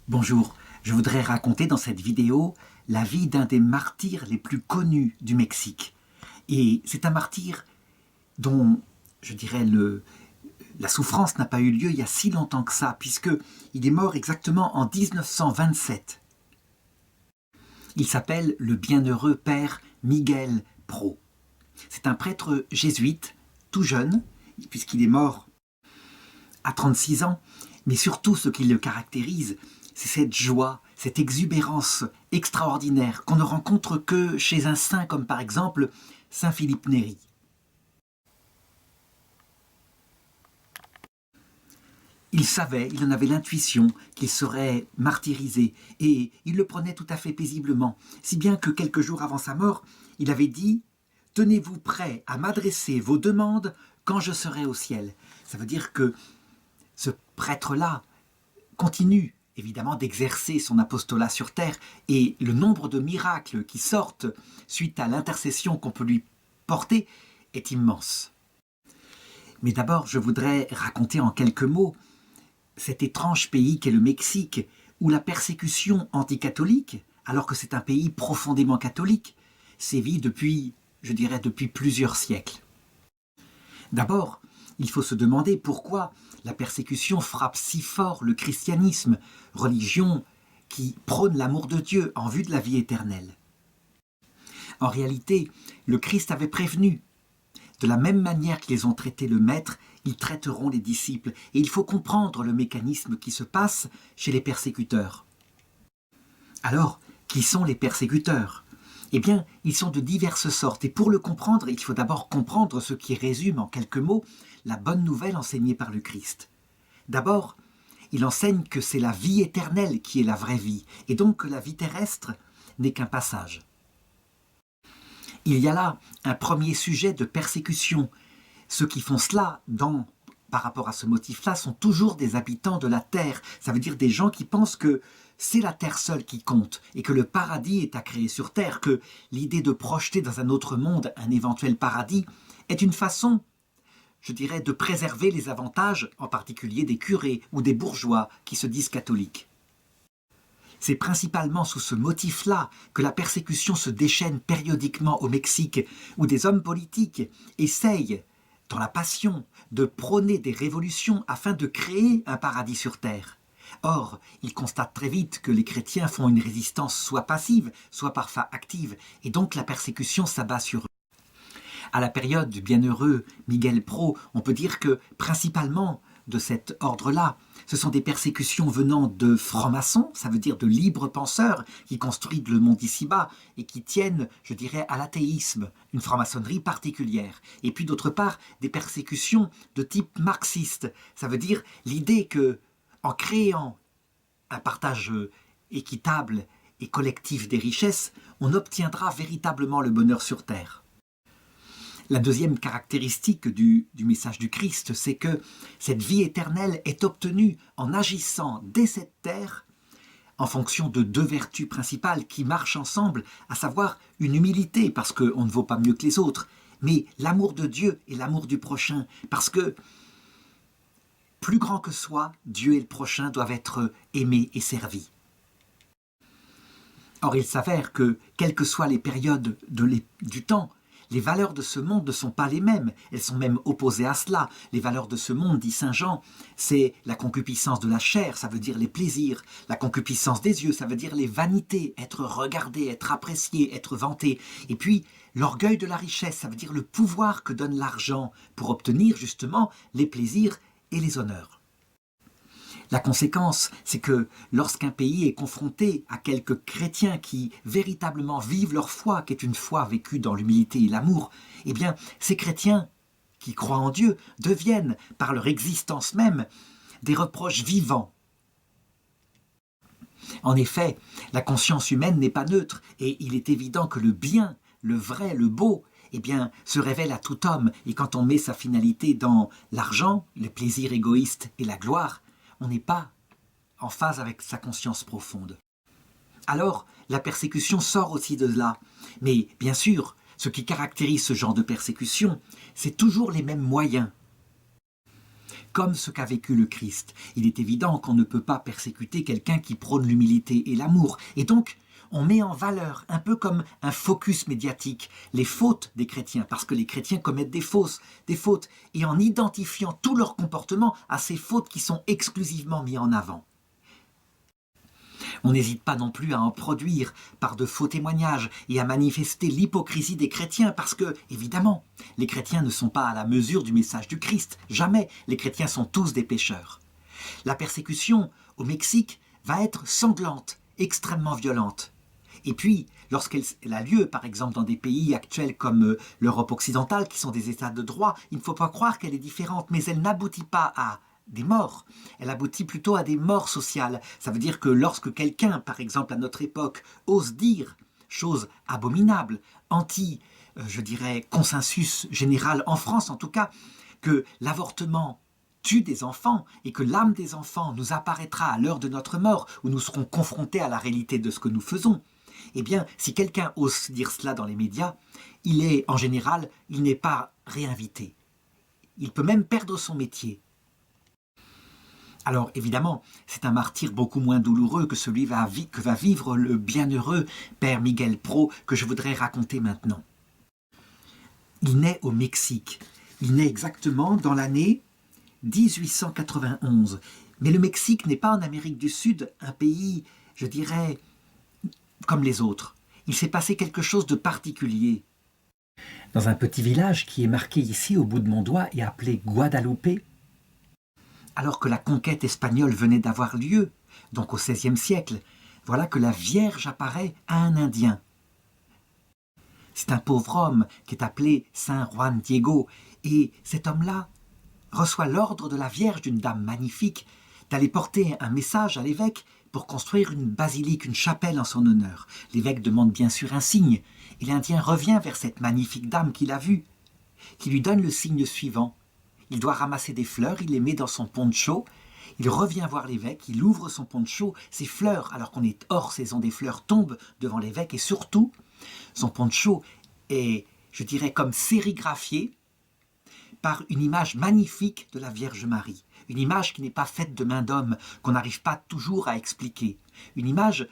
Bonjour, je voudrais raconter dans cette vidéo la vie d'un des martyrs les plus connus du Mexique. Et c'est un martyr dont, je dirais, la souffrance n'a pas eu lieu il y a si longtemps que ça, puisqu'il est mort exactement en 1927. Il s'appelle le bienheureux père Miguel Pro. C'est un prêtre jésuite, tout jeune, puisqu'il est mort à 36 ans, mais surtout ce qui le caractérise, c'est cette joie, cette exubérance extraordinaire qu'on ne rencontre que chez un saint comme par exemple Saint Philippe Néri. Il savait, il en avait l'intuition qu'il serait martyrisé et il le prenait tout à fait paisiblement, si bien que quelques jours avant sa mort, il avait dit « Tenez-vous prêts à m'adresser vos demandes quand je serai au ciel ». Ça veut dire que ce prêtre-là continue évidemment d'exercer son apostolat sur terre et le nombre de miracles qui sortent suite à l'intercession qu'on peut lui porter est immense. Mais d'abord, je voudrais raconter en quelques mots cet étrange pays qu'est le Mexique, où la persécution anticatholique, alors que c'est un pays profondément catholique, sévit depuis, je dirais, depuis plusieurs siècles. D'abord, il faut se demander pourquoi la persécution frappe si fort le christianisme, religion qui prône l'amour de Dieu en vue de la vie éternelle. En réalité, le Christ avait prévenu. De la même manière qu'ils ont traité le maître, ils traiteront les disciples. Et il faut comprendre le mécanisme qui se passe chez les persécuteurs. Alors, qui sont les persécuteurs ? Eh bien, ils sont de diverses sortes. Et pour le comprendre, il faut d'abord comprendre ce qui résume en quelques mots la bonne nouvelle enseignée par le Christ. D'abord, il enseigne que c'est la vie éternelle qui est la vraie vie, et donc que la vie terrestre n'est qu'un passage. Il y a là un premier sujet de persécution. Ceux qui font cela, par rapport à ce motif-là, sont toujours des habitants de la terre. Ça veut dire des gens qui pensent que c'est la terre seule qui compte et que le paradis est à créer sur terre, que l'idée de projeter dans un autre monde un éventuel paradis est une façon, je dirais, de préserver les avantages, en particulier des curés ou des bourgeois qui se disent catholiques. C'est principalement sous ce motif-là que la persécution se déchaîne périodiquement au Mexique, où des hommes politiques essayent, dans la passion, de prôner des révolutions afin de créer un paradis sur terre. Or, ils constatent très vite que les chrétiens font une résistance soit passive, soit parfois active, et donc la persécution s'abat sur eux. À la période du bienheureux Miguel Pro, on peut dire que principalement de cet ordre-là, ce sont des persécutions venant de francs-maçons, ça veut dire de libres penseurs qui construisent le monde ici-bas et qui tiennent, je dirais, à l'athéisme, une franc-maçonnerie particulière. Et puis d'autre part, des persécutions de type marxiste, ça veut dire l'idée que, en créant un partage équitable et collectif des richesses, on obtiendra véritablement le bonheur sur terre. La deuxième caractéristique du message du Christ, c'est que cette vie éternelle est obtenue en agissant dès cette terre en fonction de deux vertus principales qui marchent ensemble, à savoir une humilité, parce qu'on ne vaut pas mieux que les autres, mais l'amour de Dieu et l'amour du prochain, parce que plus grand que soi, Dieu et le prochain doivent être aimés et servis. Or, il s'avère que, quelles que soient les périodes du temps, les valeurs de ce monde ne sont pas les mêmes, elles sont même opposées à cela. Les valeurs de ce monde, dit saint Jean, c'est la concupiscence de la chair, ça veut dire les plaisirs. La concupiscence des yeux, ça veut dire les vanités, être regardé, être apprécié, être vanté. Et puis, l'orgueil de la richesse, ça veut dire le pouvoir que donne l'argent pour obtenir justement les plaisirs et les honneurs. La conséquence, c'est que lorsqu'un pays est confronté à quelques chrétiens qui véritablement vivent leur foi, qui est une foi vécue dans l'humilité et l'amour, eh bien, ces chrétiens qui croient en Dieu deviennent, par leur existence même, des reproches vivants. En effet, la conscience humaine n'est pas neutre et il est évident que le bien, le vrai, le beau, eh bien, se révèle à tout homme. Et quand on met sa finalité dans l'argent, les plaisirs égoïstes et la gloire, on n'est pas en phase avec sa conscience profonde. Alors, la persécution sort aussi de là. Mais bien sûr, ce qui caractérise ce genre de persécution, c'est toujours les mêmes moyens. comme ce qu'a vécu le Christ. Il est évident qu'on ne peut pas persécuter quelqu'un qui prône l'humilité et l'amour. Et donc, on met en valeur, un peu comme un focus médiatique, les fautes des chrétiens, parce que les chrétiens commettent des fautes, et en identifiant tout leur comportement à ces fautes qui sont exclusivement mis en avant. On n'hésite pas non plus à en produire par de faux témoignages et à manifester l'hypocrisie des chrétiens parce que, évidemment, les chrétiens ne sont pas à la mesure du message du Christ. Jamais, les chrétiens sont tous des pécheurs. La persécution au Mexique va être sanglante, extrêmement violente. Et puis, lorsqu'elle a lieu, par exemple, dans des pays actuels comme l'Europe occidentale, qui sont des États de droit, il ne faut pas croire qu'elle est différente, mais elle n'aboutit pas à des morts. Elle aboutit plutôt à des morts sociales. Ça veut dire que lorsque quelqu'un, par exemple à notre époque, ose dire choses abominables, je dirais, consensus général en France en tout cas, que l'avortement tue des enfants et que l'âme des enfants nous apparaîtra à l'heure de notre mort, où nous serons confrontés à la réalité de ce que nous faisons, eh bien, si quelqu'un ose dire cela dans les médias, en général, il n'est pas réinvité. Il peut même perdre son métier. Alors évidemment, c'est un martyre beaucoup moins douloureux que celui que va vivre le bienheureux père Miguel Pro que je voudrais raconter maintenant. Il naît au Mexique. Il naît exactement dans l'année 1891. Mais le Mexique n'est pas en Amérique du Sud un pays, je dirais, comme les autres. Il s'est passé quelque chose de particulier. Dans un petit village qui est marqué ici au bout de mon doigt et appelé Guadalupe, alors que la conquête espagnole venait d'avoir lieu, donc au XVIe siècle, voilà que la Vierge apparaît à un Indien. C'est un pauvre homme qui est appelé Saint Juan Diego, et cet homme-là reçoit l'ordre de la Vierge, d'une dame magnifique, d'aller porter un message à l'évêque pour construire une basilique, une chapelle en son honneur. L'évêque demande bien sûr un signe, et l'Indien revient vers cette magnifique dame qu'il a vue, qui lui donne le signe suivant. Il doit ramasser des fleurs, il les met dans son poncho, il revient voir l'évêque, il ouvre son poncho, ses fleurs, alors qu'on est hors saison des fleurs, tombent devant l'évêque, et surtout, son poncho est, je dirais, comme sérigraphié par une image magnifique de la Vierge Marie. Une image qui n'est pas faite de main d'homme, qu'on n'arrive pas toujours à expliquer. Une image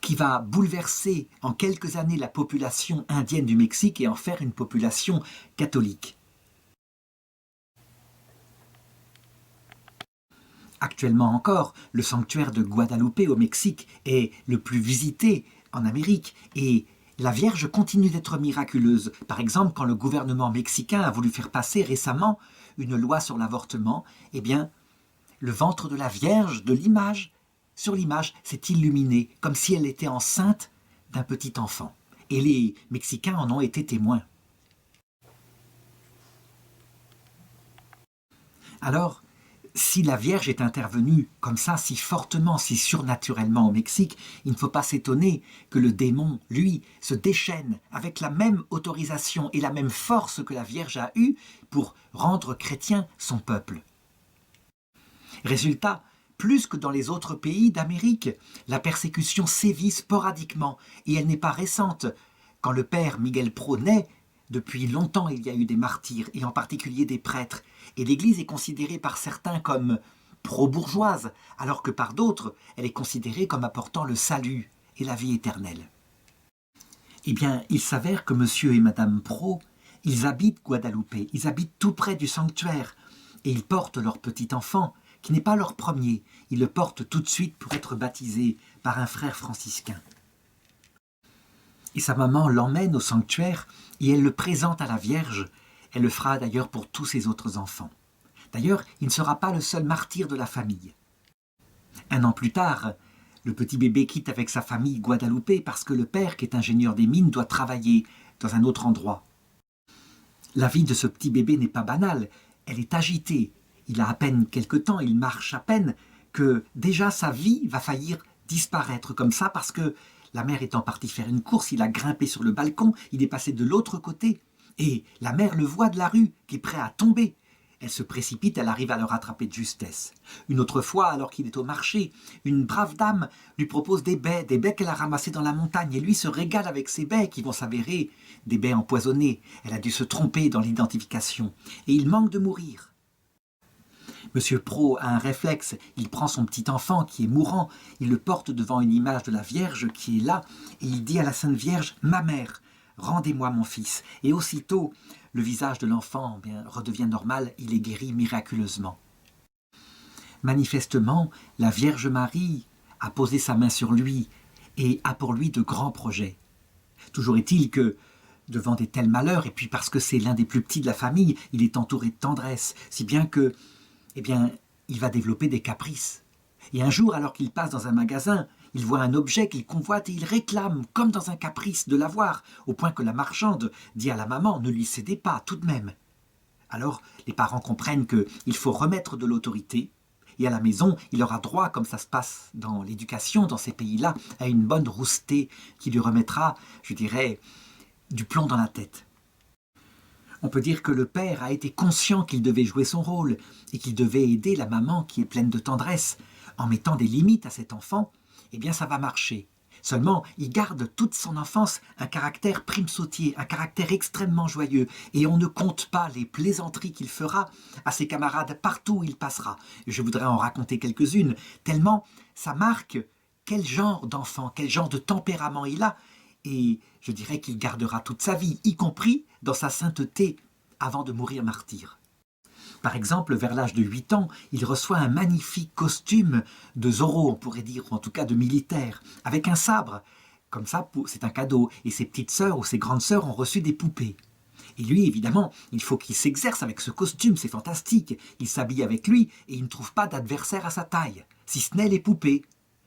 qui va bouleverser en quelques années la population indienne du Mexique et en faire une population catholique. Actuellement encore, le sanctuaire de Guadalupe au Mexique est le plus visité en Amérique et la Vierge continue d'être miraculeuse. Par exemple, quand le gouvernement mexicain a voulu faire passer récemment une loi sur l'avortement, eh bien, le ventre de la Vierge, sur l'image, s'est illuminé, comme si elle était enceinte d'un petit enfant. Et les Mexicains en ont été témoins. Alors, si la Vierge est intervenue comme ça, si fortement, si surnaturellement au Mexique, il ne faut pas s'étonner que le démon, lui, se déchaîne avec la même autorisation et la même force que la Vierge a eue pour rendre chrétien son peuple. Résultat, plus que dans les autres pays d'Amérique, la persécution sévit sporadiquement et elle n'est pas récente. Quand le père Miguel Pro naît, depuis longtemps il y a eu des martyrs et en particulier des prêtres et l'Église est considérée par certains comme pro-bourgeoise alors que par d'autres elle est considérée comme apportant le salut et la vie éternelle. Eh bien, il s'avère que monsieur et madame Pro, ils habitent Guadalupe, ils habitent tout près du sanctuaire et ils portent leur petit enfant qui n'est pas leur premier, ils le portent tout de suite pour être baptisé par un frère franciscain. Et sa maman l'emmène au sanctuaire et elle le présente à la Vierge. Elle le fera d'ailleurs pour tous ses autres enfants. D'ailleurs, il ne sera pas le seul martyr de la famille. 1 an plus tard, le petit bébé quitte avec sa famille Guadalupe parce que le père, qui est ingénieur des mines, doit travailler dans un autre endroit. La vie de ce petit bébé n'est pas banale, elle est agitée. Il a à peine quelque temps, il marche à peine, que déjà sa vie va faillir disparaître comme ça parce que la mère étant partie faire une course, il a grimpé sur le balcon, il est passé de l'autre côté et la mère le voit de la rue qui est prêt à tomber. Elle se précipite, elle arrive à le rattraper de justesse. Une autre fois, alors qu'il est au marché, une brave dame lui propose des baies qu'elle a ramassées dans la montagne, et lui se régale avec ces baies qui vont s'avérer des baies empoisonnées. Elle a dû se tromper dans l'identification, et il manque de mourir. Monsieur Pro a un réflexe, il prend son petit enfant qui est mourant, il le porte devant une image de la Vierge qui est là, et il dit à la Sainte Vierge, « Ma mère, rendez-moi mon fils ». Et aussitôt, le visage de l'enfant redevient normal, il est guéri miraculeusement. Manifestement, la Vierge Marie a posé sa main sur lui et a pour lui de grands projets. Toujours est-il que, devant des tels malheurs, et puis parce que c'est l'un des plus petits de la famille, il est entouré de tendresse, si bien que, il va développer des caprices. Et un jour, alors qu'il passe dans un magasin, il voit un objet qu'il convoite et il réclame, comme dans un caprice, de l'avoir, au point que la marchande dit à la maman, ne lui cédez pas, tout de même. Alors, les parents comprennent qu'il faut remettre de l'autorité, et à la maison, il aura droit, comme ça se passe dans l'éducation, dans ces pays-là, à une bonne roustée qui lui remettra, je dirais, du plomb dans la tête. On peut dire que le père a été conscient qu'il devait jouer son rôle et qu'il devait aider la maman qui est pleine de tendresse. En mettant des limites à cet enfant, ça va marcher. Seulement, il garde toute son enfance un caractère prime-sautier, un caractère extrêmement joyeux, et on ne compte pas les plaisanteries qu'il fera à ses camarades partout où il passera. Je voudrais en raconter quelques-unes, tellement ça marque quel genre d'enfant, quel genre de tempérament il a, et je dirais qu'il gardera toute sa vie, y compris dans sa sainteté, avant de mourir martyr. Par exemple, vers l'âge de 8 ans, il reçoit un magnifique costume de Zorro, on pourrait dire, ou en tout cas de militaire, avec un sabre. Comme ça, c'est un cadeau. Et ses petites sœurs ou ses grandes sœurs ont reçu des poupées. Et lui, évidemment, il faut qu'il s'exerce avec ce costume, c'est fantastique. Il s'habille avec lui et il ne trouve pas d'adversaire à sa taille, si ce n'est les poupées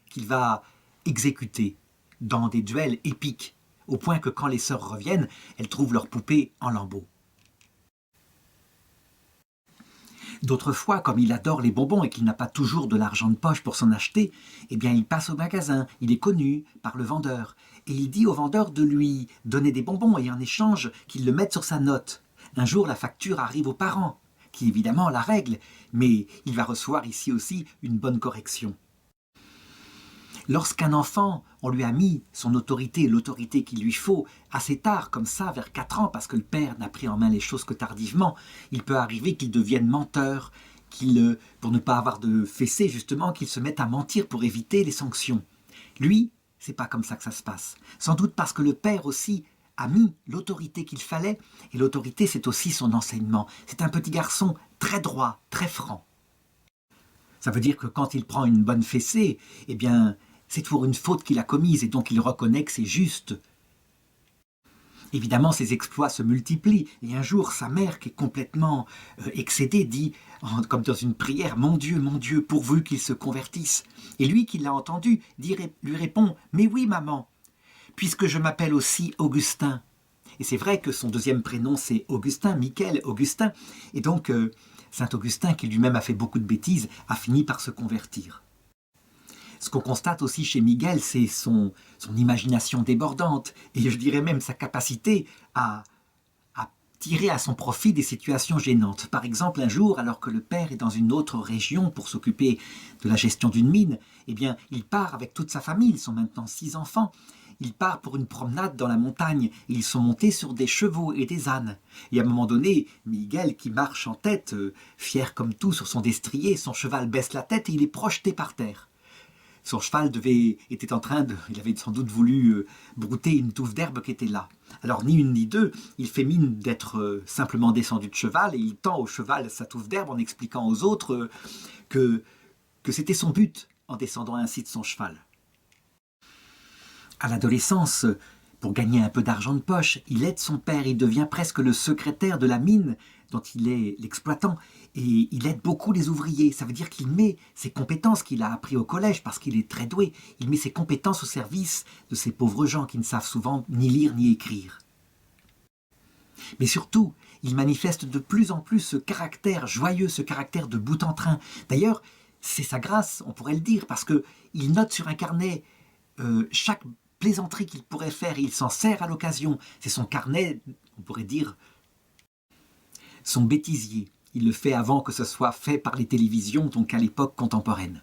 qu'il va exécuter dans des duels épiques, au point que quand les sœurs reviennent, elles trouvent leurs poupées en lambeaux. D'autres fois, comme il adore les bonbons et qu'il n'a pas toujours de l'argent de poche pour s'en acheter, il passe au magasin, il est connu par le vendeur, et il dit au vendeur de lui donner des bonbons et en échange qu'il le mette sur sa note. Un jour, la facture arrive aux parents, qui évidemment la règle, mais il va recevoir ici aussi une bonne correction. Lorsqu'un enfant, on lui a mis son autorité, l'autorité qu'il lui faut, assez tard, comme ça, vers 4 ans, parce que le père n'a pris en main les choses que tardivement, il peut arriver qu'il devienne menteur, pour ne pas avoir de fessée, justement, qu'il se mette à mentir pour éviter les sanctions. Lui, c'est pas comme ça que ça se passe. Sans doute parce que le père aussi a mis l'autorité qu'il fallait, et l'autorité, c'est aussi son enseignement. C'est un petit garçon très droit, très franc. Ça veut dire que quand il prend une bonne fessée, c'est pour une faute qu'il a commise et donc il reconnaît que c'est juste. Évidemment, ses exploits se multiplient et un jour, sa mère, qui est complètement excédée, dit, comme dans une prière, « Mon Dieu, pourvu qu'il se convertisse ». Et lui, qui l'a entendu, lui répond, « Mais oui, maman, puisque je m'appelle aussi Augustin ». Et c'est vrai que son deuxième prénom, c'est Augustin, Michel Augustin. Et donc, Saint Augustin, qui lui-même a fait beaucoup de bêtises, a fini par se convertir. Ce qu'on constate aussi chez Miguel, c'est son imagination débordante, et je dirais même sa capacité à tirer à son profit des situations gênantes. Par exemple, un jour, alors que le père est dans une autre région pour s'occuper de la gestion d'une mine, il part avec toute sa famille, ils sont maintenant 6 enfants, il part pour une promenade dans la montagne, et ils sont montés sur des chevaux et des ânes. Et à un moment donné, Miguel, qui marche en tête, fier comme tout sur son destrier, son cheval baisse la tête et il est projeté par terre. Son cheval il avait sans doute voulu brouter une touffe d'herbe qui était là. Alors ni une ni deux, il fait mine d'être simplement descendu de cheval et il tend au cheval sa touffe d'herbe en expliquant aux autres que c'était son but en descendant ainsi de son cheval. À l'adolescence, pour gagner un peu d'argent de poche, il aide son père, il devient presque le secrétaire de la mine dont il est l'exploitant, et il aide beaucoup les ouvriers. Ça veut dire qu'il met ses compétences qu'il a appris au collège, parce qu'il est très doué, il met ses compétences au service de ces pauvres gens qui ne savent souvent ni lire ni écrire. Mais surtout, il manifeste de plus en plus ce caractère joyeux, ce caractère de bout en train. D'ailleurs, c'est sa grâce, on pourrait le dire, parce qu'il note sur un carnet chaque plaisanterie qu'il pourrait faire, et il s'en sert à l'occasion. C'est son carnet, on pourrait dire, son bêtisier. Il le fait avant que ce soit fait par les télévisions, donc à l'époque contemporaine.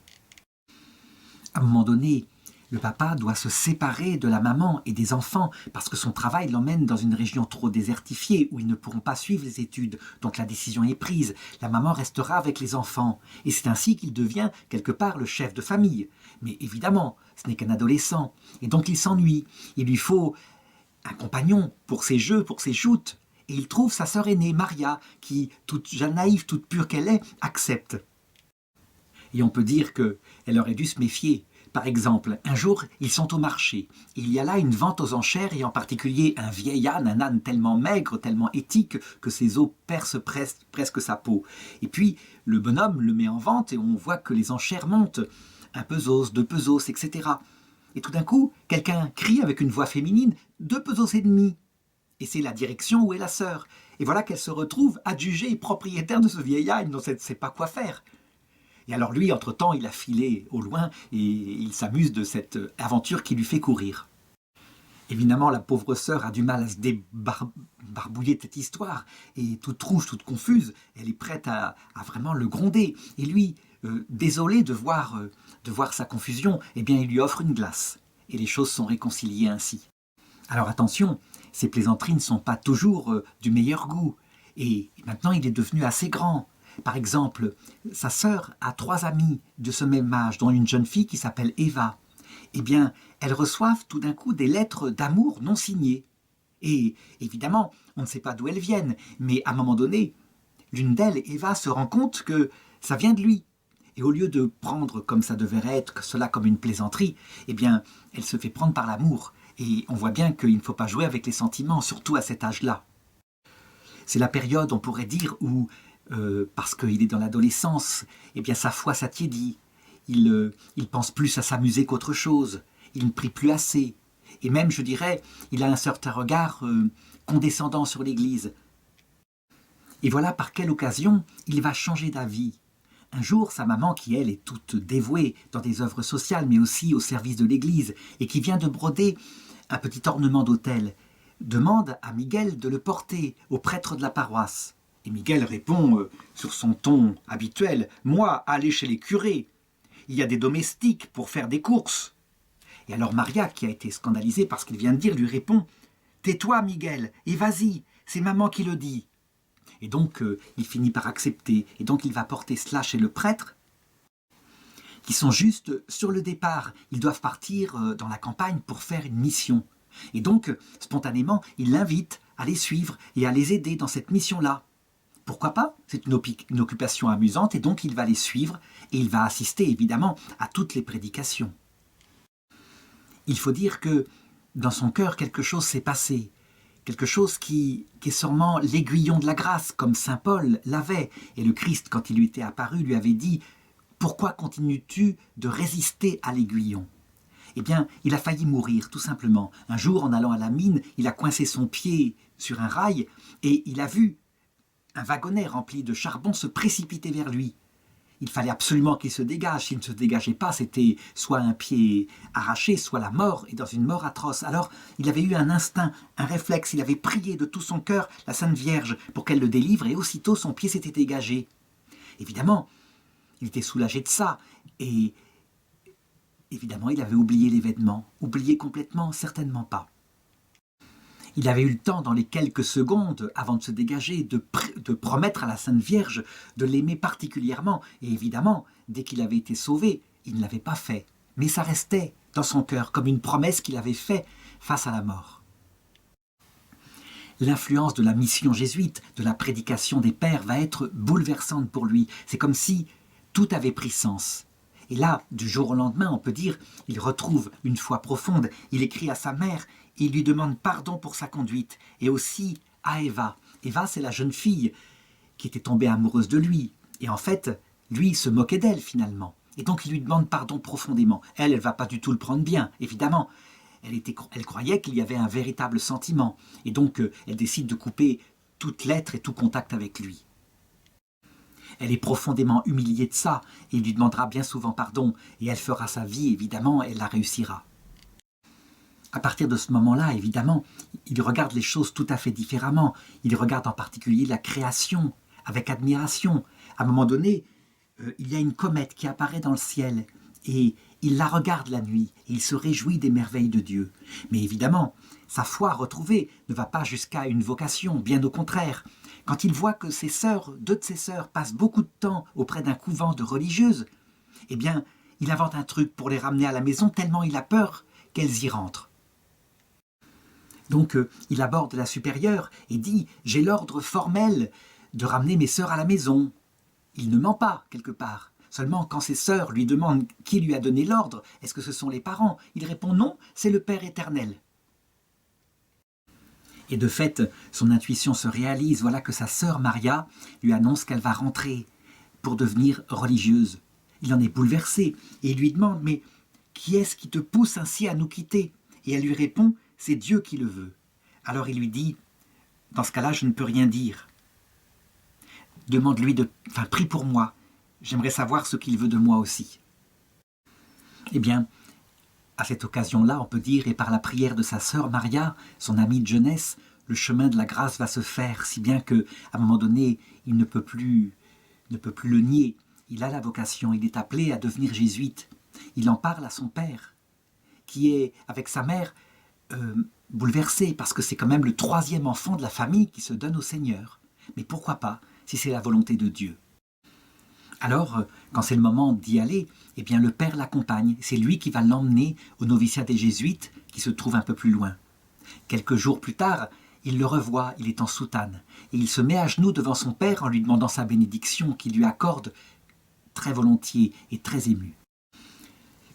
À un moment donné, le papa doit se séparer de la maman et des enfants parce que son travail l'emmène dans une région trop désertifiée où ils ne pourront pas suivre les études. Donc la décision est prise. La maman restera avec les enfants. Et c'est ainsi qu'il devient quelque part le chef de famille. Mais évidemment, ce n'est qu'un adolescent. Et donc il s'ennuie. Il lui faut un compagnon pour ses jeux, pour ses joutes. Et il trouve sa sœur aînée, Maria, qui, toute jeune naïve, toute pure qu'elle est, accepte. Et on peut dire qu'elle aurait dû se méfier. Par exemple, un jour, ils sont au marché. Il y a là une vente aux enchères et en particulier un vieil âne, un âne tellement maigre, tellement éthique que ses os percent presque sa peau. Et puis, le bonhomme le met en vente et on voit que les enchères montent. Un pesos, 2 pesos, etc. Et tout d'un coup, quelqu'un crie avec une voix féminine « 2 pesos et demi ». Et c'est la direction où est la sœur. Et voilà qu'elle se retrouve adjugée et propriétaire de ce vieil âne dont elle ne sait pas quoi faire. Et alors lui, entre-temps, il a filé au loin et il s'amuse de cette aventure qui lui fait courir. Évidemment, la pauvre sœur a du mal à se débarbouiller de cette histoire et toute rouge, toute confuse, elle est prête à vraiment le gronder. Et lui, désolé de voir sa confusion, eh bien il lui offre une glace. Et les choses sont réconciliées ainsi. Alors attention, ces plaisanteries ne sont pas toujours du meilleur goût. Et maintenant, il est devenu assez grand. Par exemple, sa sœur a 3 amies de ce même âge, dont une jeune fille qui s'appelle Eva. Eh bien, elles reçoivent tout d'un coup des lettres d'amour non signées. Et évidemment, on ne sait pas d'où elles viennent, mais à un moment donné, l'une d'elles, Eva, se rend compte que ça vient de lui. Et au lieu de prendre comme ça devrait être cela comme une plaisanterie, eh bien, elle se fait prendre par l'amour. Et on voit bien qu'il ne faut pas jouer avec les sentiments, surtout à cet âge-là. C'est la période, on pourrait dire, où parce qu'il est dans l'adolescence, eh bien sa foi s'attiédit. Il pense plus à s'amuser qu'autre chose. Il ne prie plus assez. Et même, je dirais, il a un certain regard condescendant sur l'Église. Et voilà par quelle occasion il va changer d'avis. Un jour, sa maman, qui elle est toute dévouée dans des œuvres sociales, mais aussi au service de l'Église, et qui vient de broder un petit ornement d'autel, demande à Miguel de le porter au prêtre de la paroisse. Et Miguel répond sur son ton habituel « Moi, aller chez les curés, il y a des domestiques pour faire des courses. » Et alors Maria, qui a été scandalisée par ce qu'il vient de dire, lui répond « Tais-toi, Miguel, et vas-y, c'est maman qui le dit. » Et donc, il finit par accepter. Et donc, il va porter cela chez le prêtre, qui sont juste sur le départ. Ils doivent partir dans la campagne pour faire une mission. Et donc, spontanément, il l'invite à les suivre et à les aider dans cette mission-là. Pourquoi pas? C'est une occupation amusante et donc il va les suivre et il va assister évidemment à toutes les prédications. Il faut dire que dans son cœur, quelque chose s'est passé. Quelque chose qui est sûrement l'aiguillon de la grâce, comme saint Paul l'avait. Et le Christ, quand il lui était apparu, lui avait dit « Pourquoi continues-tu de résister à l'aiguillon ?» Eh bien, il a failli mourir, tout simplement. Un jour, en allant à la mine, il a coincé son pied sur un rail et il a vu un wagonnet rempli de charbon se précipiter vers lui. Il fallait absolument qu'il se dégage. S'il ne se dégageait pas, c'était soit un pied arraché, soit la mort, et dans une mort atroce. Alors, il avait eu un instinct, un réflexe. Il avait prié de tout son cœur la Sainte Vierge pour qu'elle le délivre, et aussitôt son pied s'était dégagé. Évidemment, il était soulagé de ça, et évidemment, il avait oublié l'événement. Oublié complètement, certainement pas. Il avait eu le temps, dans les quelques secondes, avant de se dégager, de promettre à la Sainte Vierge de l'aimer particulièrement. Et évidemment, dès qu'il avait été sauvé, il ne l'avait pas fait. Mais ça restait dans son cœur, comme une promesse qu'il avait faite face à la mort. L'influence de la mission jésuite, de la prédication des pères, va être bouleversante pour lui. C'est comme si tout avait pris sens. Et là, du jour au lendemain, on peut dire, il retrouve une foi profonde. Il écrit à sa mère, il lui demande pardon pour sa conduite. Et aussi à Eva. Eva, c'est la jeune fille qui était tombée amoureuse de lui. Et en fait, lui, il se moquait d'elle finalement. Et donc, il lui demande pardon profondément. Elle ne va pas du tout le prendre bien, évidemment. Elle croyait qu'il y avait un véritable sentiment. Et donc, elle décide de couper toute lettre et tout contact avec lui. Elle est profondément humiliée de ça, et il lui demandera bien souvent pardon, et elle fera sa vie, évidemment, elle la réussira. À partir de ce moment-là, évidemment, il regarde les choses tout à fait différemment. Il regarde en particulier la création avec admiration. À un moment donné, il y a une comète qui apparaît dans le ciel et il la regarde la nuit et il se réjouit des merveilles de Dieu. Mais évidemment, sa foi retrouvée ne va pas jusqu'à une vocation, bien au contraire. Quand il voit que deux de ses sœurs passent beaucoup de temps auprès d'un couvent de religieuses, eh bien, il invente un truc pour les ramener à la maison tellement il a peur qu'elles y rentrent. Donc, il aborde la supérieure et dit « J'ai l'ordre formel de ramener mes sœurs à la maison ». Il ne ment pas, quelque part. Seulement, quand ses sœurs lui demandent qui lui a donné l'ordre, est-ce que ce sont les parents? Il répond « Non, c'est le Père éternel ». Et de fait, son intuition se réalise. Voilà que sa sœur Maria lui annonce qu'elle va rentrer pour devenir religieuse. Il en est bouleversé et il lui demande « Mais qui est-ce qui te pousse ainsi à nous quitter ?» Et elle lui répond « C'est Dieu qui le veut ». Alors il lui dit « Dans ce cas-là, je ne peux rien dire. Demande-lui prie pour moi. J'aimerais savoir ce qu'il veut de moi aussi. » Eh bien, à cette occasion-là, on peut dire, et par la prière de sa sœur Maria, son amie de jeunesse, le chemin de la grâce va se faire, si bien qu'à un moment donné, il ne peut plus le nier. Il a la vocation, il est appelé à devenir jésuite. Il en parle à son père, qui est, avec sa mère, bouleversé, parce que c'est quand même le 3e enfant de la famille qui se donne au Seigneur. Mais pourquoi pas, si c'est la volonté de Dieu? Alors, quand c'est le moment d'y aller, eh bien le père l'accompagne. C'est lui qui va l'emmener au noviciat des Jésuites, qui se trouve un peu plus loin. Quelques jours plus tard, il le revoit, il est en soutane. Et il se met à genoux devant son père en lui demandant sa bénédiction, qu'il lui accorde très volontiers et très ému.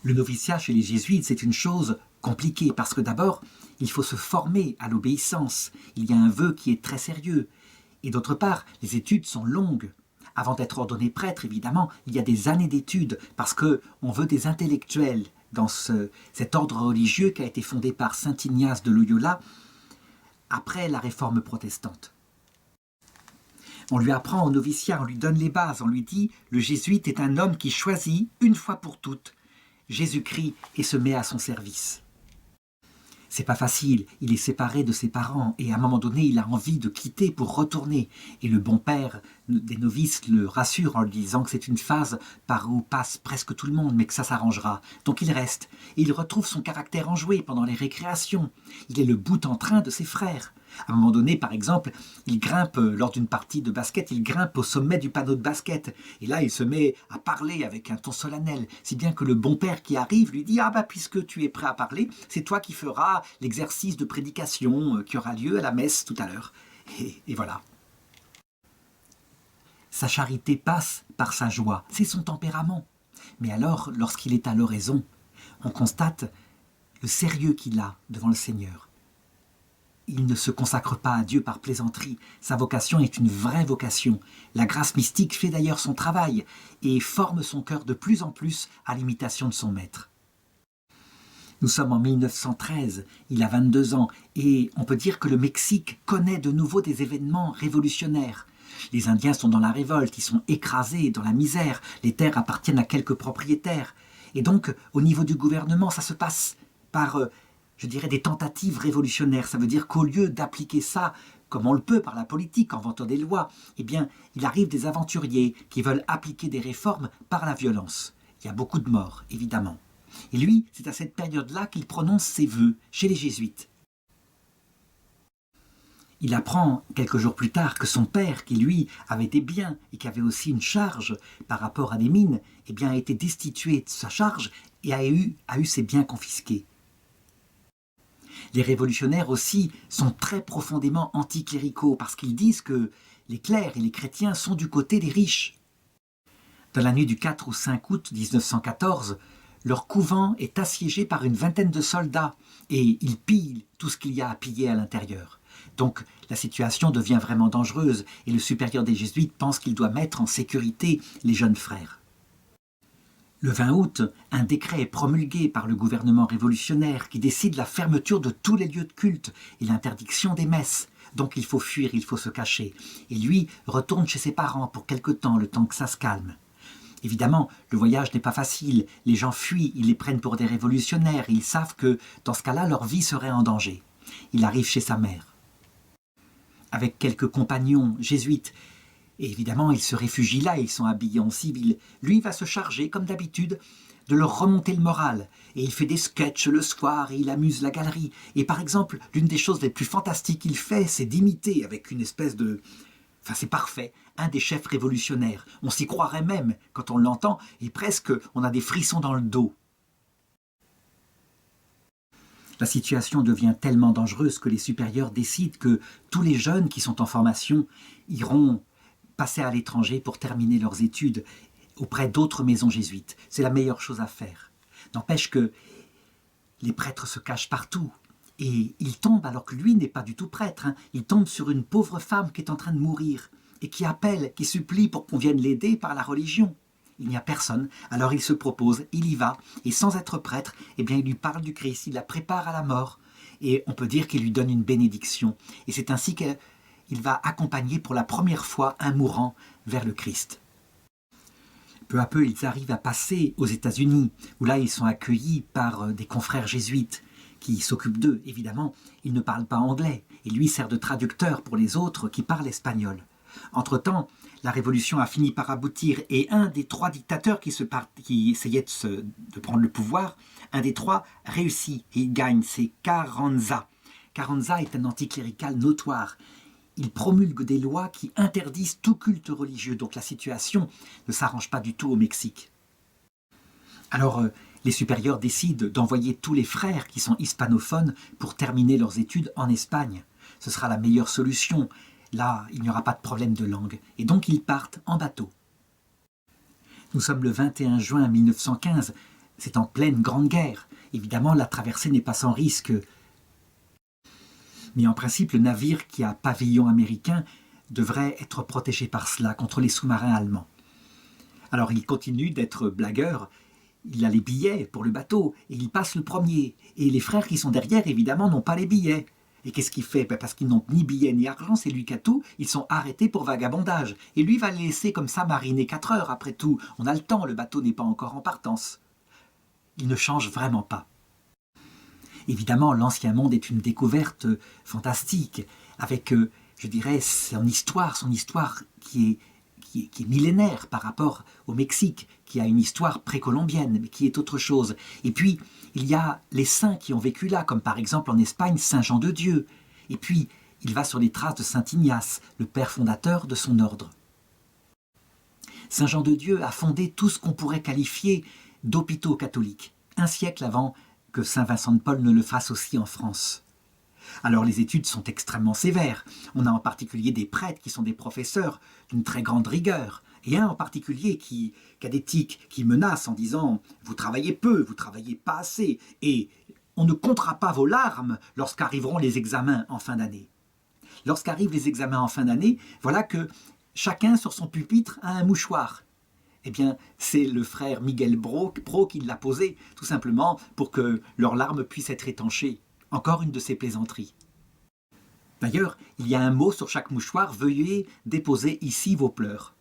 Le noviciat chez les Jésuites, c'est une chose compliquée, parce que d'abord, il faut se former à l'obéissance. Il y a un vœu qui est très sérieux. Et d'autre part, les études sont longues. Avant d'être ordonné prêtre, évidemment, il y a des années d'études, parce qu'on veut des intellectuels dans cet ordre religieux qui a été fondé par saint Ignace de Loyola après la réforme protestante. On lui apprend au noviciat, on lui donne les bases, on lui dit « Le jésuite est un homme qui choisit, une fois pour toutes, Jésus-Christ et se met à son service ». C'est pas facile, il est séparé de ses parents et à un moment donné, il a envie de quitter pour retourner. Et le bon père des novices le rassure en lui disant que c'est une phase par où passe presque tout le monde, mais que ça s'arrangera. Donc il reste et il retrouve son caractère enjoué pendant les récréations. Il est le bout en train de ses frères. À un moment donné, par exemple, il grimpe, lors d'une partie de basket, il grimpe au sommet du panneau de basket. Et là, il se met à parler avec un ton solennel, si bien que le bon père qui arrive lui dit « Ah bah, puisque tu es prêt à parler, c'est toi qui feras l'exercice de prédication qui aura lieu à la messe tout à l'heure. » Et voilà. Sa charité passe par sa joie, c'est son tempérament. Mais alors, lorsqu'il est à l'oraison, on constate le sérieux qu'il a devant le Seigneur. Il ne se consacre pas à Dieu par plaisanterie. Sa vocation est une vraie vocation. La grâce mystique fait d'ailleurs son travail et forme son cœur de plus en plus à l'imitation de son maître. Nous sommes en 1913, il a 22 ans et on peut dire que le Mexique connaît de nouveau des événements révolutionnaires. Les Indiens sont dans la révolte, ils sont écrasés dans la misère, les terres appartiennent à quelques propriétaires. Et donc, au niveau du gouvernement, ça se passe par je dirais, des tentatives révolutionnaires. Ça veut dire qu'au lieu d'appliquer ça comme on le peut par la politique, en vantant des lois, eh bien, il arrive des aventuriers qui veulent appliquer des réformes par la violence. Il y a beaucoup de morts, évidemment. Et lui, c'est à cette période-là qu'il prononce ses vœux chez les Jésuites. Il apprend quelques jours plus tard que son père, qui lui avait des biens et qui avait aussi une charge par rapport à des mines, eh bien, a été destitué de sa charge et a eu ses biens confisqués. Les révolutionnaires aussi sont très profondément anticléricaux parce qu'ils disent que les clercs et les chrétiens sont du côté des riches. Dans la nuit du 4 au 5 août 1914, leur couvent est assiégé par une vingtaine de soldats et ils pillent tout ce qu'il y a à piller à l'intérieur. Donc la situation devient vraiment dangereuse et le supérieur des Jésuites pense qu'il doit mettre en sécurité les jeunes frères. Le 20 août, un décret est promulgué par le gouvernement révolutionnaire qui décide la fermeture de tous les lieux de culte et l'interdiction des messes. Donc il faut fuir, il faut se cacher. Et lui retourne chez ses parents pour quelque temps, le temps que ça se calme. Évidemment, le voyage n'est pas facile. Les gens fuient, ils les prennent pour des révolutionnaires. Et ils savent que, dans ce cas-là, leur vie serait en danger. Il arrive chez sa mère. Avec quelques compagnons jésuites, Et évidemment, ils se réfugient là, ils sont habillés en civil. Lui va se charger, comme d'habitude, de leur remonter le moral. Et il fait des sketchs le soir et il amuse la galerie. Et par exemple, l'une des choses les plus fantastiques qu'il fait, c'est d'imiter avec une espèce de... Enfin, c'est parfait, un des chefs révolutionnaires. On s'y croirait même quand on l'entend et presque on a des frissons dans le dos. La situation devient tellement dangereuse que les supérieurs décident que tous les jeunes qui sont en formation iront passer à l'étranger pour terminer leurs études auprès d'autres maisons jésuites. C'est la meilleure chose à faire. N'empêche que les prêtres se cachent partout. Et il tombe, alors que lui n'est pas du tout prêtre, il tombe sur une pauvre femme qui est en train de mourir et qui appelle, qui supplie pour qu'on vienne l'aider par la religion. Il n'y a personne, alors il se propose, il y va, et sans être prêtre, eh bien, il lui parle du Christ, il la prépare à la mort, et on peut dire qu'il lui donne une bénédiction. Et c'est ainsi qu'il va accompagner pour la première fois un mourant vers le Christ. Peu à peu, ils arrivent à passer aux États-Unis, où là, ils sont accueillis par des confrères jésuites qui s'occupent d'eux. Évidemment, ils ne parlent pas anglais, et lui sert de traducteur pour les autres qui parlent espagnol. Entre-temps, la révolution a fini par aboutir, et un des trois dictateurs qui essayaient de prendre le pouvoir, un des trois réussit, et il gagne, c'est Carranza. Carranza est un anticlérical notoire. Il promulgue des lois qui interdisent tout culte religieux, donc la situation ne s'arrange pas du tout au Mexique. Alors, les supérieurs décident d'envoyer tous les frères qui sont hispanophones pour terminer leurs études en Espagne. Ce sera la meilleure solution. Là, il n'y aura pas de problème de langue. Et donc, ils partent en bateau. Nous sommes le 21 juin 1915. C'est en pleine Grande Guerre. Évidemment, la traversée n'est pas sans risque. Mais en principe, le navire qui a pavillon américain devrait être protégé par cela contre les sous-marins allemands. Alors, il continue d'être blagueur. Il a les billets pour le bateau et il passe le premier. Et les frères qui sont derrière, évidemment, n'ont pas les billets. Et qu'est-ce qu'il fait? Parce qu'ils n'ont ni billets ni argent, c'est lui qui a tout. Ils sont arrêtés pour vagabondage. Et lui va les laisser comme ça mariner 4 heures après tout. On a le temps, le bateau n'est pas encore en partance. Il ne change vraiment pas. Évidemment, l'Ancien Monde est une découverte fantastique, avec, je dirais, son histoire qui est millénaire par rapport au Mexique, qui a une histoire précolombienne, mais qui est autre chose. Et puis, il y a les saints qui ont vécu là, comme par exemple en Espagne, Saint Jean de Dieu. Et puis, il va sur les traces de Saint Ignace, le père fondateur de son ordre. Saint Jean de Dieu a fondé tout ce qu'on pourrait qualifier d'hôpitaux catholiques, un siècle avant que Saint Vincent de Paul ne le fasse aussi en France. Alors les études sont extrêmement sévères. On a en particulier des prêtres qui sont des professeurs d'une très grande rigueur, et un en particulier qui a des tics, qui menace en disant « vous travaillez peu, vous travaillez pas assez, et on ne comptera pas vos larmes lorsqu'arriveront les examens en fin d'année. » Lorsqu'arrivent les examens en fin d'année, voilà que chacun sur son pupitre a un mouchoir. Eh bien, c'est le frère Miguel Pro qui l'a posé, tout simplement pour que leurs larmes puissent être étanchées. Encore une de ces plaisanteries. D'ailleurs, il y a un mot sur chaque mouchoir, veuillez déposer ici vos pleurs.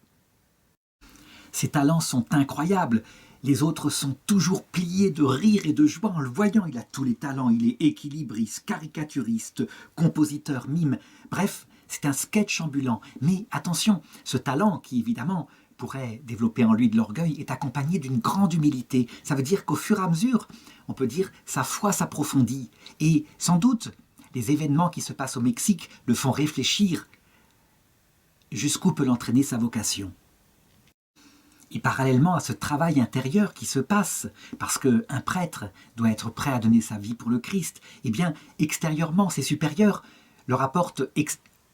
Ses talents sont incroyables. Les autres sont toujours pliés de rire et de joie en le voyant. Il a tous les talents, il est équilibriste, caricaturiste, compositeur, mime. Bref, c'est un sketch ambulant. Mais attention, ce talent qui évidemment pourrait développer en lui de l'orgueil est accompagné d'une grande humilité. Ça veut dire qu'au fur et à mesure, on peut dire, sa foi s'approfondit. Et sans doute, les événements qui se passent au Mexique le font réfléchir jusqu'où peut l'entraîner sa vocation. Et parallèlement à ce travail intérieur qui se passe, parce qu'un prêtre doit être prêt à donner sa vie pour le Christ, eh bien, extérieurement, ses supérieurs leur apportent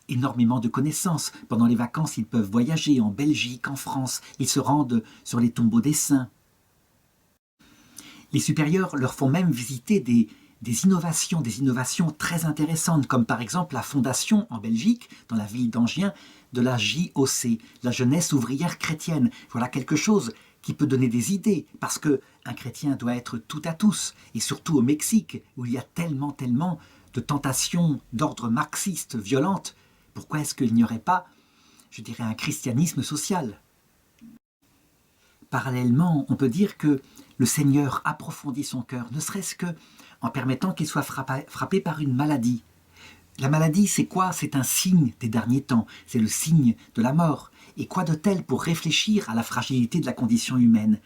énormément de connaissances. Pendant les vacances, ils peuvent voyager en Belgique, en France, ils se rendent sur les tombeaux des saints. Les supérieurs leur font même visiter des innovations très intéressantes, comme par exemple la fondation en Belgique, dans la ville d'Angien, de la JOC, la Jeunesse ouvrière chrétienne. Voilà quelque chose qui peut donner des idées, parce qu'un chrétien doit être tout à tous, et surtout au Mexique, où il y a tellement de tentations d'ordre marxiste violentes. Pourquoi est-ce qu'il n'y aurait pas, je dirais, un christianisme social? Parallèlement, on peut dire que le Seigneur approfondit son cœur, ne serait-ce que en permettant qu'il soit frappé par une maladie. La maladie, c'est quoi? C'est un signe des derniers temps, c'est le signe de la mort. Et quoi de tel pour réfléchir à la fragilité de la condition humaine?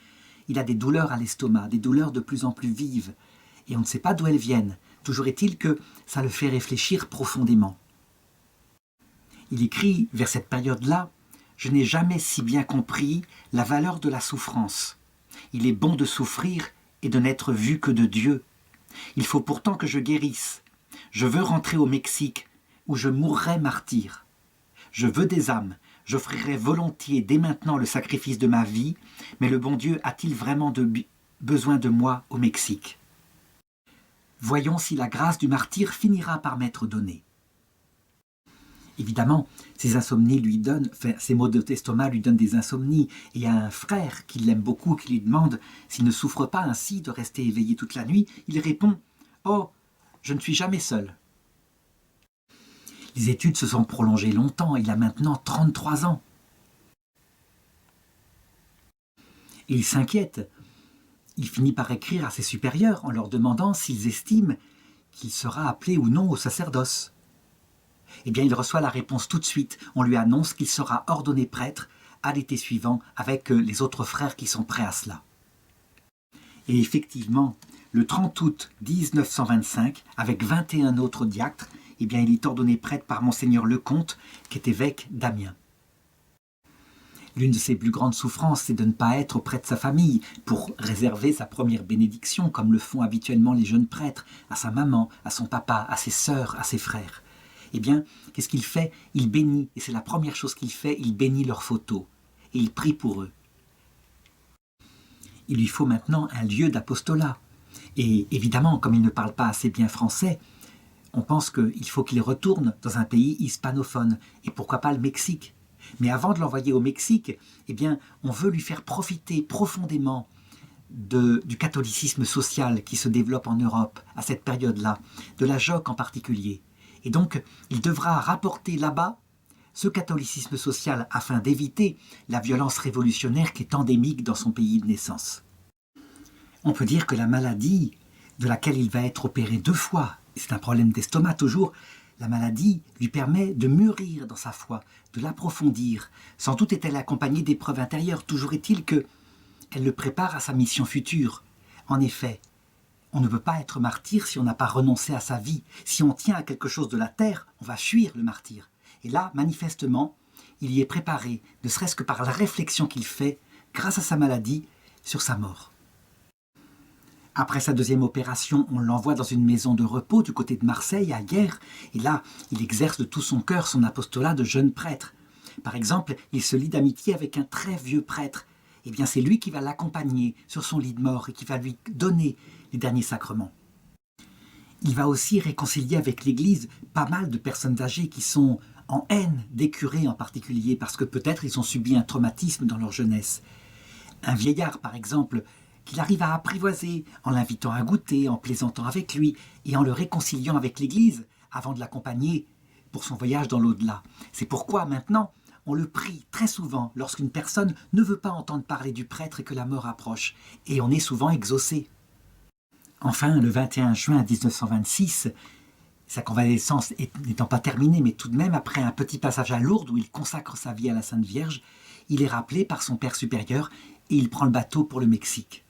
Il a des douleurs à l'estomac, des douleurs de plus en plus vives, et on ne sait pas d'où elles viennent. Toujours est-il que ça le fait réfléchir profondément. Il écrit vers cette période-là: « Je n'ai jamais si bien compris la valeur de la souffrance. Il est bon de souffrir et de n'être vu que de Dieu. Il faut pourtant que je guérisse. Je veux rentrer au Mexique, où je mourrai martyr. Je veux des âmes. J'offrirai volontiers dès maintenant le sacrifice de ma vie, mais le bon Dieu a-t-il vraiment besoin de moi au Mexique? Voyons si la grâce du martyr finira par m'être donnée. » Évidemment, ces insomnies lui donnent, ces maux d'estomac lui donnent des insomnies, et il y a un frère qui l'aime beaucoup, qui lui demande s'il ne souffre pas ainsi de rester éveillé toute la nuit. Il répond: « Oh, je ne suis jamais seul. » Les études se sont prolongées longtemps, il a maintenant 33 ans. Et il s'inquiète. Il finit par écrire à ses supérieurs en leur demandant s'ils estiment qu'il sera appelé ou non au sacerdoce. Eh bien, il reçoit la réponse tout de suite. On lui annonce qu'il sera ordonné prêtre à l'été suivant avec les autres frères qui sont prêts à cela. Et effectivement, le 30 août 1925, avec 21 autres diacres, eh bien, il est ordonné prêtre par Monseigneur Lecomte, qui est évêque d'Amiens. L'une de ses plus grandes souffrances, c'est de ne pas être auprès de sa famille pour réserver sa première bénédiction, comme le font habituellement les jeunes prêtres, à sa maman, à son papa, à ses sœurs, à ses frères. Eh bien, qu'est-ce qu'il fait? Il bénit, et c'est la première chose qu'il fait, il bénit leurs photos, et il prie pour eux. Il lui faut maintenant un lieu d'apostolat. Et évidemment, comme il ne parle pas assez bien français, on pense qu'il faut qu'il retourne dans un pays hispanophone, et pourquoi pas le Mexique. Mais avant de l'envoyer au Mexique, eh bien, on veut lui faire profiter profondément du catholicisme social qui se développe en Europe à cette période-là, de la JOC en particulier. Et donc, il devra rapporter là-bas ce catholicisme social afin d'éviter la violence révolutionnaire qui est endémique dans son pays de naissance. On peut dire que la maladie de laquelle il va être opéré 2 fois, c'est un problème d'estomac toujours, la maladie lui permet de mûrir dans sa foi, de l'approfondir. Sans doute est-elle accompagnée d'épreuves intérieures, toujours est-il qu'elle le prépare à sa mission future. En effet, on ne peut pas être martyr si on n'a pas renoncé à sa vie. Si on tient à quelque chose de la terre, on va fuir le martyr. Et là, manifestement, il y est préparé, ne serait-ce que par la réflexion qu'il fait, grâce à sa maladie, sur sa mort. Après sa deuxième opération, on l'envoie dans une maison de repos du côté de Marseille, à Hyères, et là, il exerce de tout son cœur son apostolat de jeune prêtre. Par exemple, il se lie d'amitié avec un très vieux prêtre. Eh bien, c'est lui qui va l'accompagner sur son lit de mort et qui va lui donner les derniers sacrements. Il va aussi réconcilier avec l'Église pas mal de personnes âgées qui sont en haine des curés en particulier, parce que peut-être ils ont subi un traumatisme dans leur jeunesse. Un vieillard, par exemple, qu'il arrive à apprivoiser en l'invitant à goûter, en plaisantant avec lui et en le réconciliant avec l'Église avant de l'accompagner pour son voyage dans l'au-delà. C'est pourquoi maintenant, on le prie très souvent lorsqu'une personne ne veut pas entendre parler du prêtre et que la mort approche, et on est souvent exaucé. Enfin, le 21 juin 1926, sa convalescence n'étant pas terminée, mais tout de même, après un petit passage à Lourdes où il consacre sa vie à la Sainte Vierge, il est rappelé par son père supérieur et il prend le bateau pour le Mexique.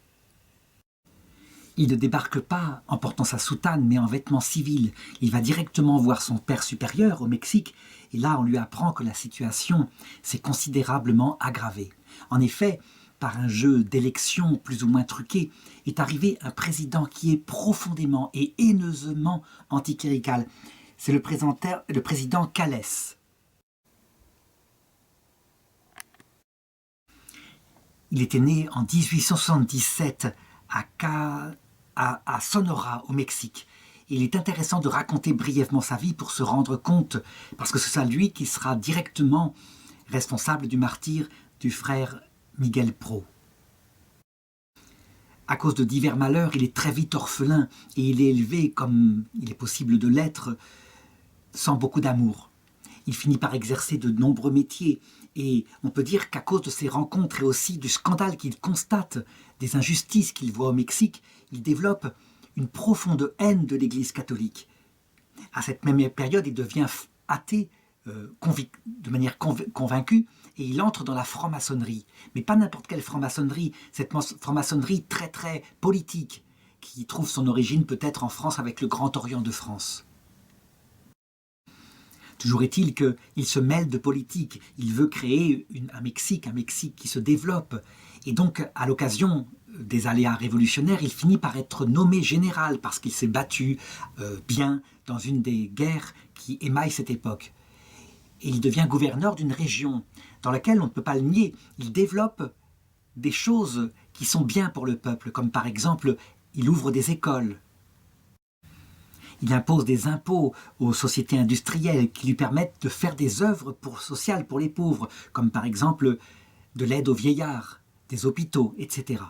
Il ne débarque pas en portant sa soutane, mais en vêtements civils. Il va directement voir son père supérieur au Mexique, et là on lui apprend que la situation s'est considérablement aggravée. En effet, par un jeu d'élection plus ou moins truqué, est arrivé un président qui est profondément et haineusement anticlérical. C'est le président Calles. Il était né en 1877 à Sonora, au Mexique. Il est intéressant de raconter brièvement sa vie pour se rendre compte, parce que c'est ça lui qui sera directement responsable du martyre du frère Miguel Pro. À cause de divers malheurs, il est très vite orphelin et il est élevé, comme il est possible de l'être, sans beaucoup d'amour. Il finit par exercer de nombreux métiers et on peut dire qu'à cause de ces rencontres et aussi du scandale qu'il constate, des injustices qu'il voit au Mexique, il développe une profonde haine de l'Église catholique. À cette même période, il devient athée de manière convaincue, et il entre dans la franc-maçonnerie. Mais pas n'importe quelle franc-maçonnerie, cette franc-maçonnerie très très politique, qui trouve son origine peut-être en France avec le Grand Orient de France. Toujours est-il qu'il se mêle de politique, il veut créer un Mexique qui se développe. Et donc, à l'occasion des aléas révolutionnaires, il finit par être nommé général parce qu'il s'est battu bien dans une des guerres qui émaillent cette époque. Et il devient gouverneur d'une région dans laquelle, on ne peut pas le nier, il développe des choses qui sont bien pour le peuple, comme par exemple, il ouvre des écoles. Il impose des impôts aux sociétés industrielles qui lui permettent de faire des œuvres sociales pour les pauvres, comme par exemple de l'aide aux vieillards, des hôpitaux, etc.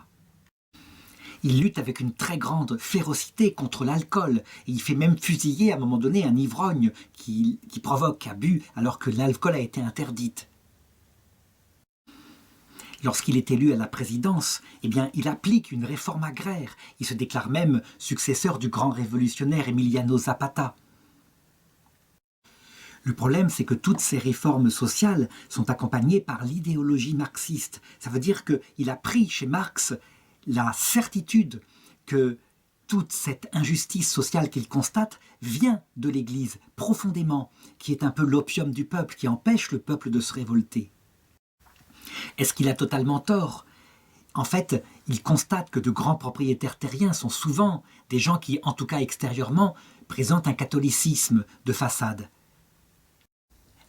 Il lutte avec une très grande férocité contre l'alcool, et il fait même fusiller à un moment donné un ivrogne qui provoque abus alors que l'alcool a été interdite. Lorsqu'il est élu à la présidence, eh bien, il applique une réforme agraire. Il se déclare même successeur du grand révolutionnaire Emiliano Zapata. Le problème, c'est que toutes ces réformes sociales sont accompagnées par l'idéologie marxiste. Ça veut dire qu'il a pris chez Marx la certitude que toute cette injustice sociale qu'il constate vient de l'Église, profondément, qui est un peu l'opium du peuple, qui empêche le peuple de se révolter. Est-ce qu'il a totalement tort? En fait, il constate que de grands propriétaires terriens sont souvent des gens qui, en tout cas extérieurement, présentent un catholicisme de façade.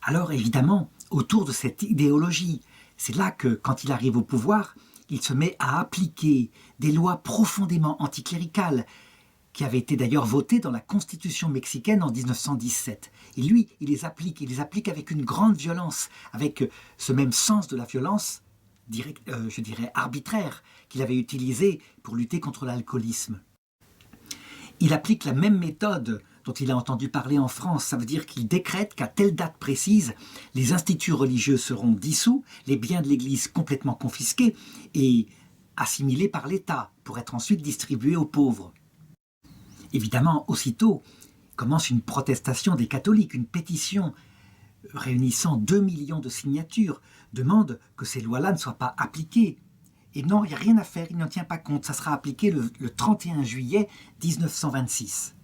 Alors évidemment, autour de cette idéologie, c'est là que, quand il arrive au pouvoir, il se met à appliquer des lois profondément anticléricales, qui avaient été d'ailleurs votées dans la Constitution mexicaine en 1917. Et lui, il les applique avec une grande violence, avec ce même sens de la violence, je dirais arbitraire, qu'il avait utilisé pour lutter contre l'alcoolisme. Il applique la même méthode dont il a entendu parler en France. Ça veut dire qu'il décrète qu'à telle date précise, les instituts religieux seront dissous, les biens de l'Église complètement confisqués et assimilés par l'État pour être ensuite distribués aux pauvres. Évidemment, aussitôt, commence une protestation des catholiques, une pétition réunissant 2 millions de signatures, demande que ces lois-là ne soient pas appliquées. Et non, il n'y a rien à faire, il n'en tient pas compte, ça sera appliqué le 31 juillet 1926.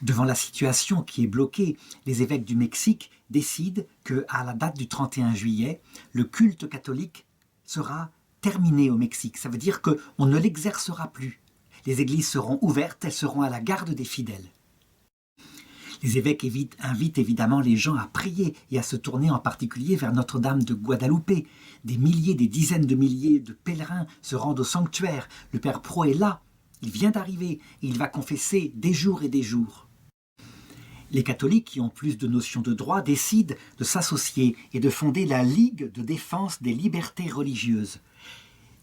Devant la situation qui est bloquée, les évêques du Mexique décident qu'à la date du 31 juillet, le culte catholique sera terminé au Mexique. Ça veut dire qu'on ne l'exercera plus. Les églises seront ouvertes, elles seront à la garde des fidèles. Les évêques invitent évidemment les gens à prier et à se tourner en particulier vers Notre-Dame de Guadalupe. Des milliers, des dizaines de milliers de pèlerins se rendent au sanctuaire. Le Père Pro est là, il vient d'arriver et il va confesser des jours et des jours. Les catholiques qui ont plus de notions de droit décident de s'associer et de fonder la Ligue de défense des libertés religieuses.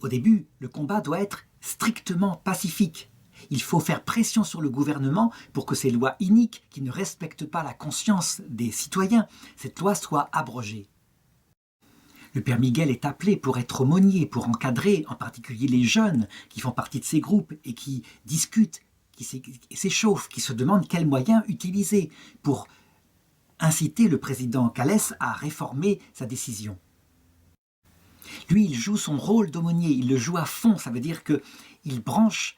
Au début, le combat doit être strictement pacifique. Il faut faire pression sur le gouvernement pour que ces lois iniques qui ne respectent pas la conscience des citoyens, cette loi soit abrogée. Le Père Miguel est appelé pour être aumônier, pour encadrer en particulier les jeunes qui font partie de ces groupes et qui discutent, qui s'échauffent, qui se demandent quels moyens utiliser pour inciter le président Calles à réformer sa décision. Lui, il joue son rôle d'aumônier, il le joue à fond, ça veut dire qu'il branche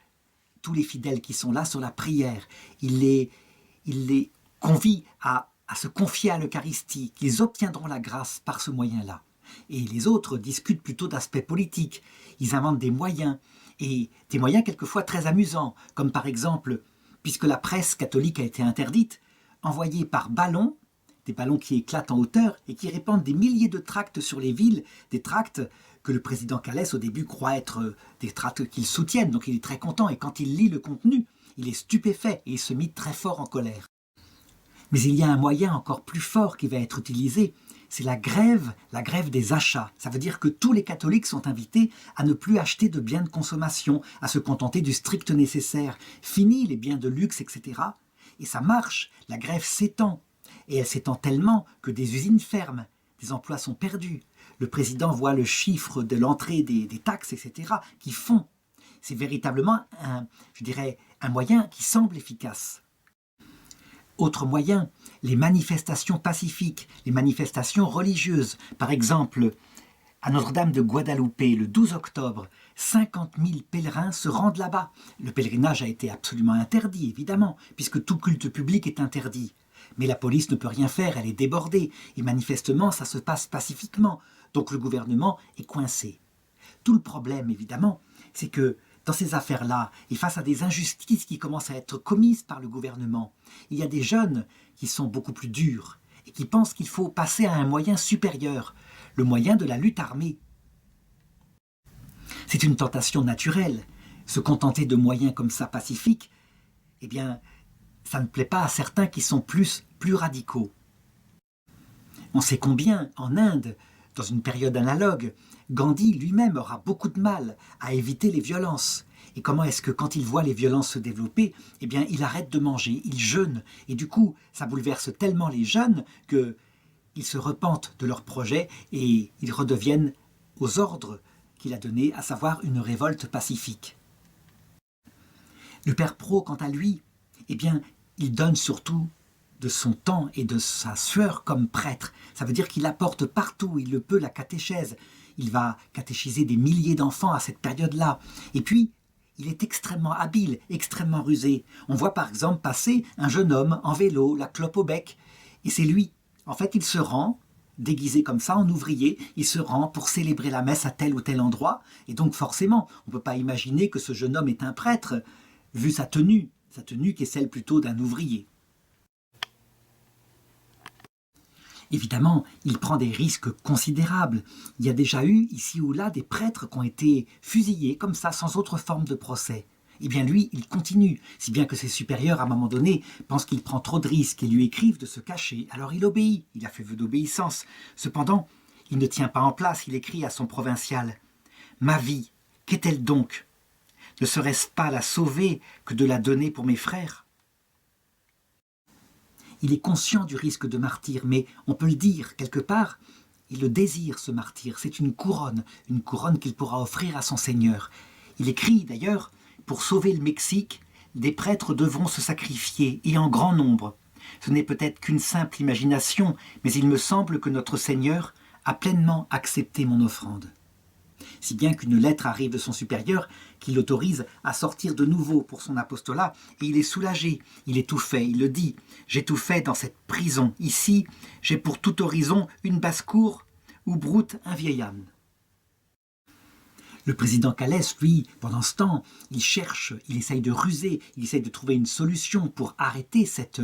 tous les fidèles qui sont là sur la prière, il les convie à se confier à l'Eucharistie, qu'ils obtiendront la grâce par ce moyen-là. Et les autres discutent plutôt d'aspects politiques, ils inventent des moyens, et des moyens quelquefois très amusants, comme par exemple, puisque la presse catholique a été interdite, envoyer par ballon, des ballons qui éclatent en hauteur et qui répandent des milliers de tracts sur les villes, des tracts que le président Calles au début croit être des tracts qu'il soutienne, donc il est très content, et quand il lit le contenu, il est stupéfait et il se mit très fort en colère. Mais il y a un moyen encore plus fort qui va être utilisé, c'est la grève des achats. Ça veut dire que tous les catholiques sont invités à ne plus acheter de biens de consommation, à se contenter du strict nécessaire. Fini les biens de luxe, etc. Et ça marche, la grève s'étend. Et elle s'étend tellement que des usines ferment, des emplois sont perdus. Le président voit le chiffre de l'entrée des taxes, etc., qui fond. C'est véritablement un moyen qui semble efficace. Autre moyen, les manifestations pacifiques, les manifestations religieuses. Par exemple, à Notre-Dame de Guadeloupe, le 12 octobre, 50 000 pèlerins se rendent là-bas. Le pèlerinage a été absolument interdit, évidemment, puisque tout culte public est interdit. Mais la police ne peut rien faire, elle est débordée, et manifestement, ça se passe pacifiquement. Donc le gouvernement est coincé. Tout le problème, évidemment, c'est que dans ces affaires-là, et face à des injustices qui commencent à être commises par le gouvernement, il y a des jeunes qui sont beaucoup plus durs et qui pensent qu'il faut passer à un moyen supérieur, le moyen de la lutte armée. C'est une tentation naturelle. Se contenter de moyens comme ça pacifiques, eh bien, ça ne plaît pas à certains qui sont plus radicaux. On sait combien, en Inde, dans une période analogue, Gandhi lui-même aura beaucoup de mal à éviter les violences. Et comment est-ce que quand il voit les violences se développer, eh bien, il arrête de manger, il jeûne. Et du coup, ça bouleverse tellement les jeunes qu'ils se repentent de leur projet et ils redeviennent aux ordres qu'il a donnés, à savoir une révolte pacifique. Le père Pro, quant à lui, eh bien, il donne surtout de son temps et de sa sueur comme prêtre. Ça veut dire qu'il apporte partout où il le peut la catéchèse. Il va catéchiser des milliers d'enfants à cette période-là. Et puis, il est extrêmement habile, extrêmement rusé. On voit par exemple passer un jeune homme en vélo, la clope au bec. Et c'est lui. En fait, il se rend, déguisé comme ça, en ouvrier, il se rend pour célébrer la messe à tel ou tel endroit. Et donc forcément, on ne peut pas imaginer que ce jeune homme est un prêtre, vu sa tenue qui est celle plutôt d'un ouvrier. Évidemment, il prend des risques considérables. Il y a déjà eu, ici ou là, des prêtres qui ont été fusillés comme ça, sans autre forme de procès. Eh bien lui, il continue, si bien que ses supérieurs, à un moment donné, pensent qu'il prend trop de risques et lui écrivent de se cacher. Alors il obéit, il a fait vœu d'obéissance. Cependant, il ne tient pas en place, il écrit à son provincial « Ma vie, qu'est-elle donc ? Ne serait-ce pas la sauver que de la donner pour mes frères ?» Il est conscient du risque de martyr, mais on peut le dire, quelque part, il le désire, ce martyr. C'est une couronne qu'il pourra offrir à son Seigneur. Il écrit d'ailleurs, pour sauver le Mexique, des prêtres devront se sacrifier, et en grand nombre. Ce n'est peut-être qu'une simple imagination, mais il me semble que notre Seigneur a pleinement accepté mon offrande. Si bien qu'une lettre arrive de son supérieur qui l'autorise à sortir de nouveau pour son apostolat, et il est soulagé, il est tout fait, il le dit « J'ai tout fait dans cette prison, ici, j'ai pour tout horizon une basse-cour où broute un vieil âne. » Le président Calès, lui, pendant ce temps, il cherche, il essaye de ruser, il essaye de trouver une solution pour arrêter cette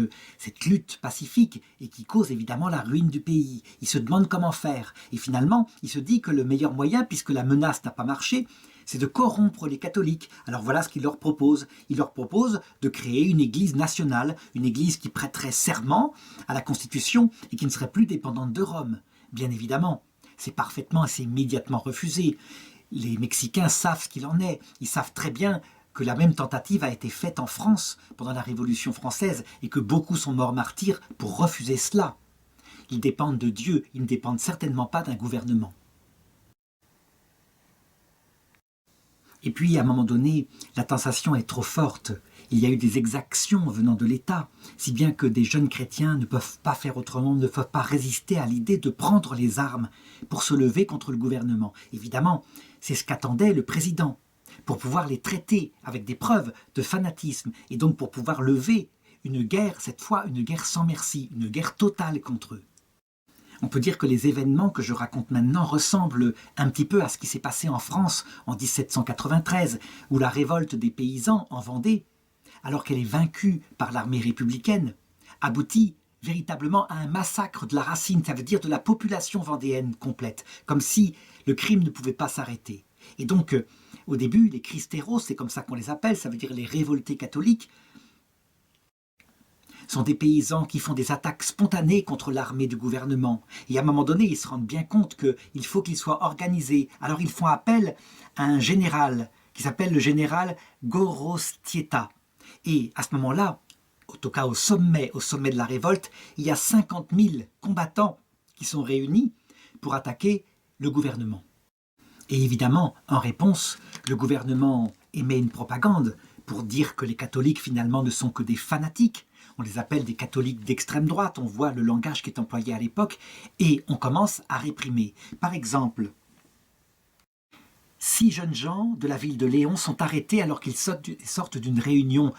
lutte pacifique et qui cause évidemment la ruine du pays. Il se demande comment faire. Et finalement, il se dit que le meilleur moyen, puisque la menace n'a pas marché, c'est de corrompre les catholiques. Alors voilà ce qu'il leur propose. Il leur propose de créer une église nationale, une église qui prêterait serment à la Constitution et qui ne serait plus dépendante de Rome. Bien évidemment, c'est immédiatement refusé. Les Mexicains savent ce qu'il en est. Ils savent très bien que la même tentative a été faite en France pendant la Révolution française et que beaucoup sont morts martyrs pour refuser cela. Ils dépendent de Dieu, ils ne dépendent certainement pas d'un gouvernement. Et puis, à un moment donné, la tentation est trop forte. Il y a eu des exactions venant de l'État, si bien que des jeunes chrétiens ne peuvent pas faire autrement, ne peuvent pas résister à l'idée de prendre les armes pour se lever contre le gouvernement. Évidemment, c'est ce qu'attendait le président, pour pouvoir les traiter avec des preuves de fanatisme, et donc pour pouvoir lever une guerre, cette fois une guerre sans merci, une guerre totale contre eux. On peut dire que les événements que je raconte maintenant ressemblent un petit peu à ce qui s'est passé en France en 1793, où la révolte des paysans en Vendée, alors qu'elle est vaincue par l'armée républicaine, aboutit véritablement à un massacre de la racine, ça veut dire de la population vendéenne complète, comme si le crime ne pouvait pas s'arrêter. Et donc, au début, les cristeros, c'est comme ça qu'on les appelle, ça veut dire les révoltés catholiques, sont des paysans qui font des attaques spontanées contre l'armée du gouvernement. Et à un moment donné, ils se rendent bien compte qu'il faut qu'ils soient organisés. Alors ils font appel à un général qui s'appelle le général Gorostieta. Et à ce moment-là, en tout cas au sommet de la révolte, il y a 50 000 combattants qui sont réunis pour attaquer le gouvernement. Et évidemment, en réponse, le gouvernement émet une propagande pour dire que les catholiques finalement ne sont que des fanatiques. On les appelle des catholiques d'extrême droite, on voit le langage qui est employé à l'époque, et on commence à réprimer. Par exemple, 6 jeunes gens de la ville de Léon sont arrêtés alors qu'ils sortent d'une réunion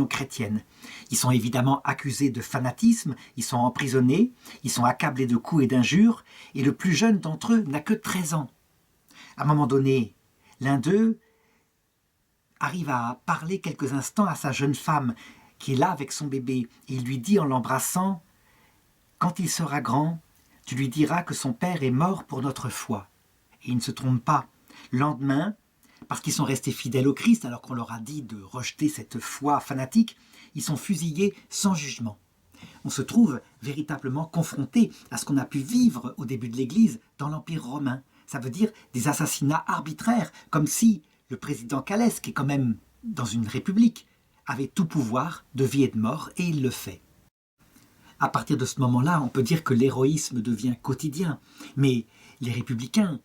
chrétienne. Ils sont évidemment accusés de fanatisme, ils sont emprisonnés, ils sont accablés de coups et d'injures, et le plus jeune d'entre eux n'a que 13 ans. À un moment donné, l'un d'eux arrive à parler quelques instants à sa jeune femme qui est là avec son bébé, et il lui dit en l'embrassant « Quand il sera grand, tu lui diras que son père est mort pour notre foi. » Et il ne se trompe pas. Le lendemain, parce qu'ils sont restés fidèles au Christ, alors qu'on leur a dit de rejeter cette foi fanatique, ils sont fusillés sans jugement. On se trouve véritablement confronté à ce qu'on a pu vivre au début de l'Église dans l'Empire romain. Ça veut dire des assassinats arbitraires, comme si le président Calès, qui est quand même dans une république, avait tout pouvoir de vie et de mort, et il le fait. À partir de ce moment-là, on peut dire que l'héroïsme devient quotidien, mais les républicains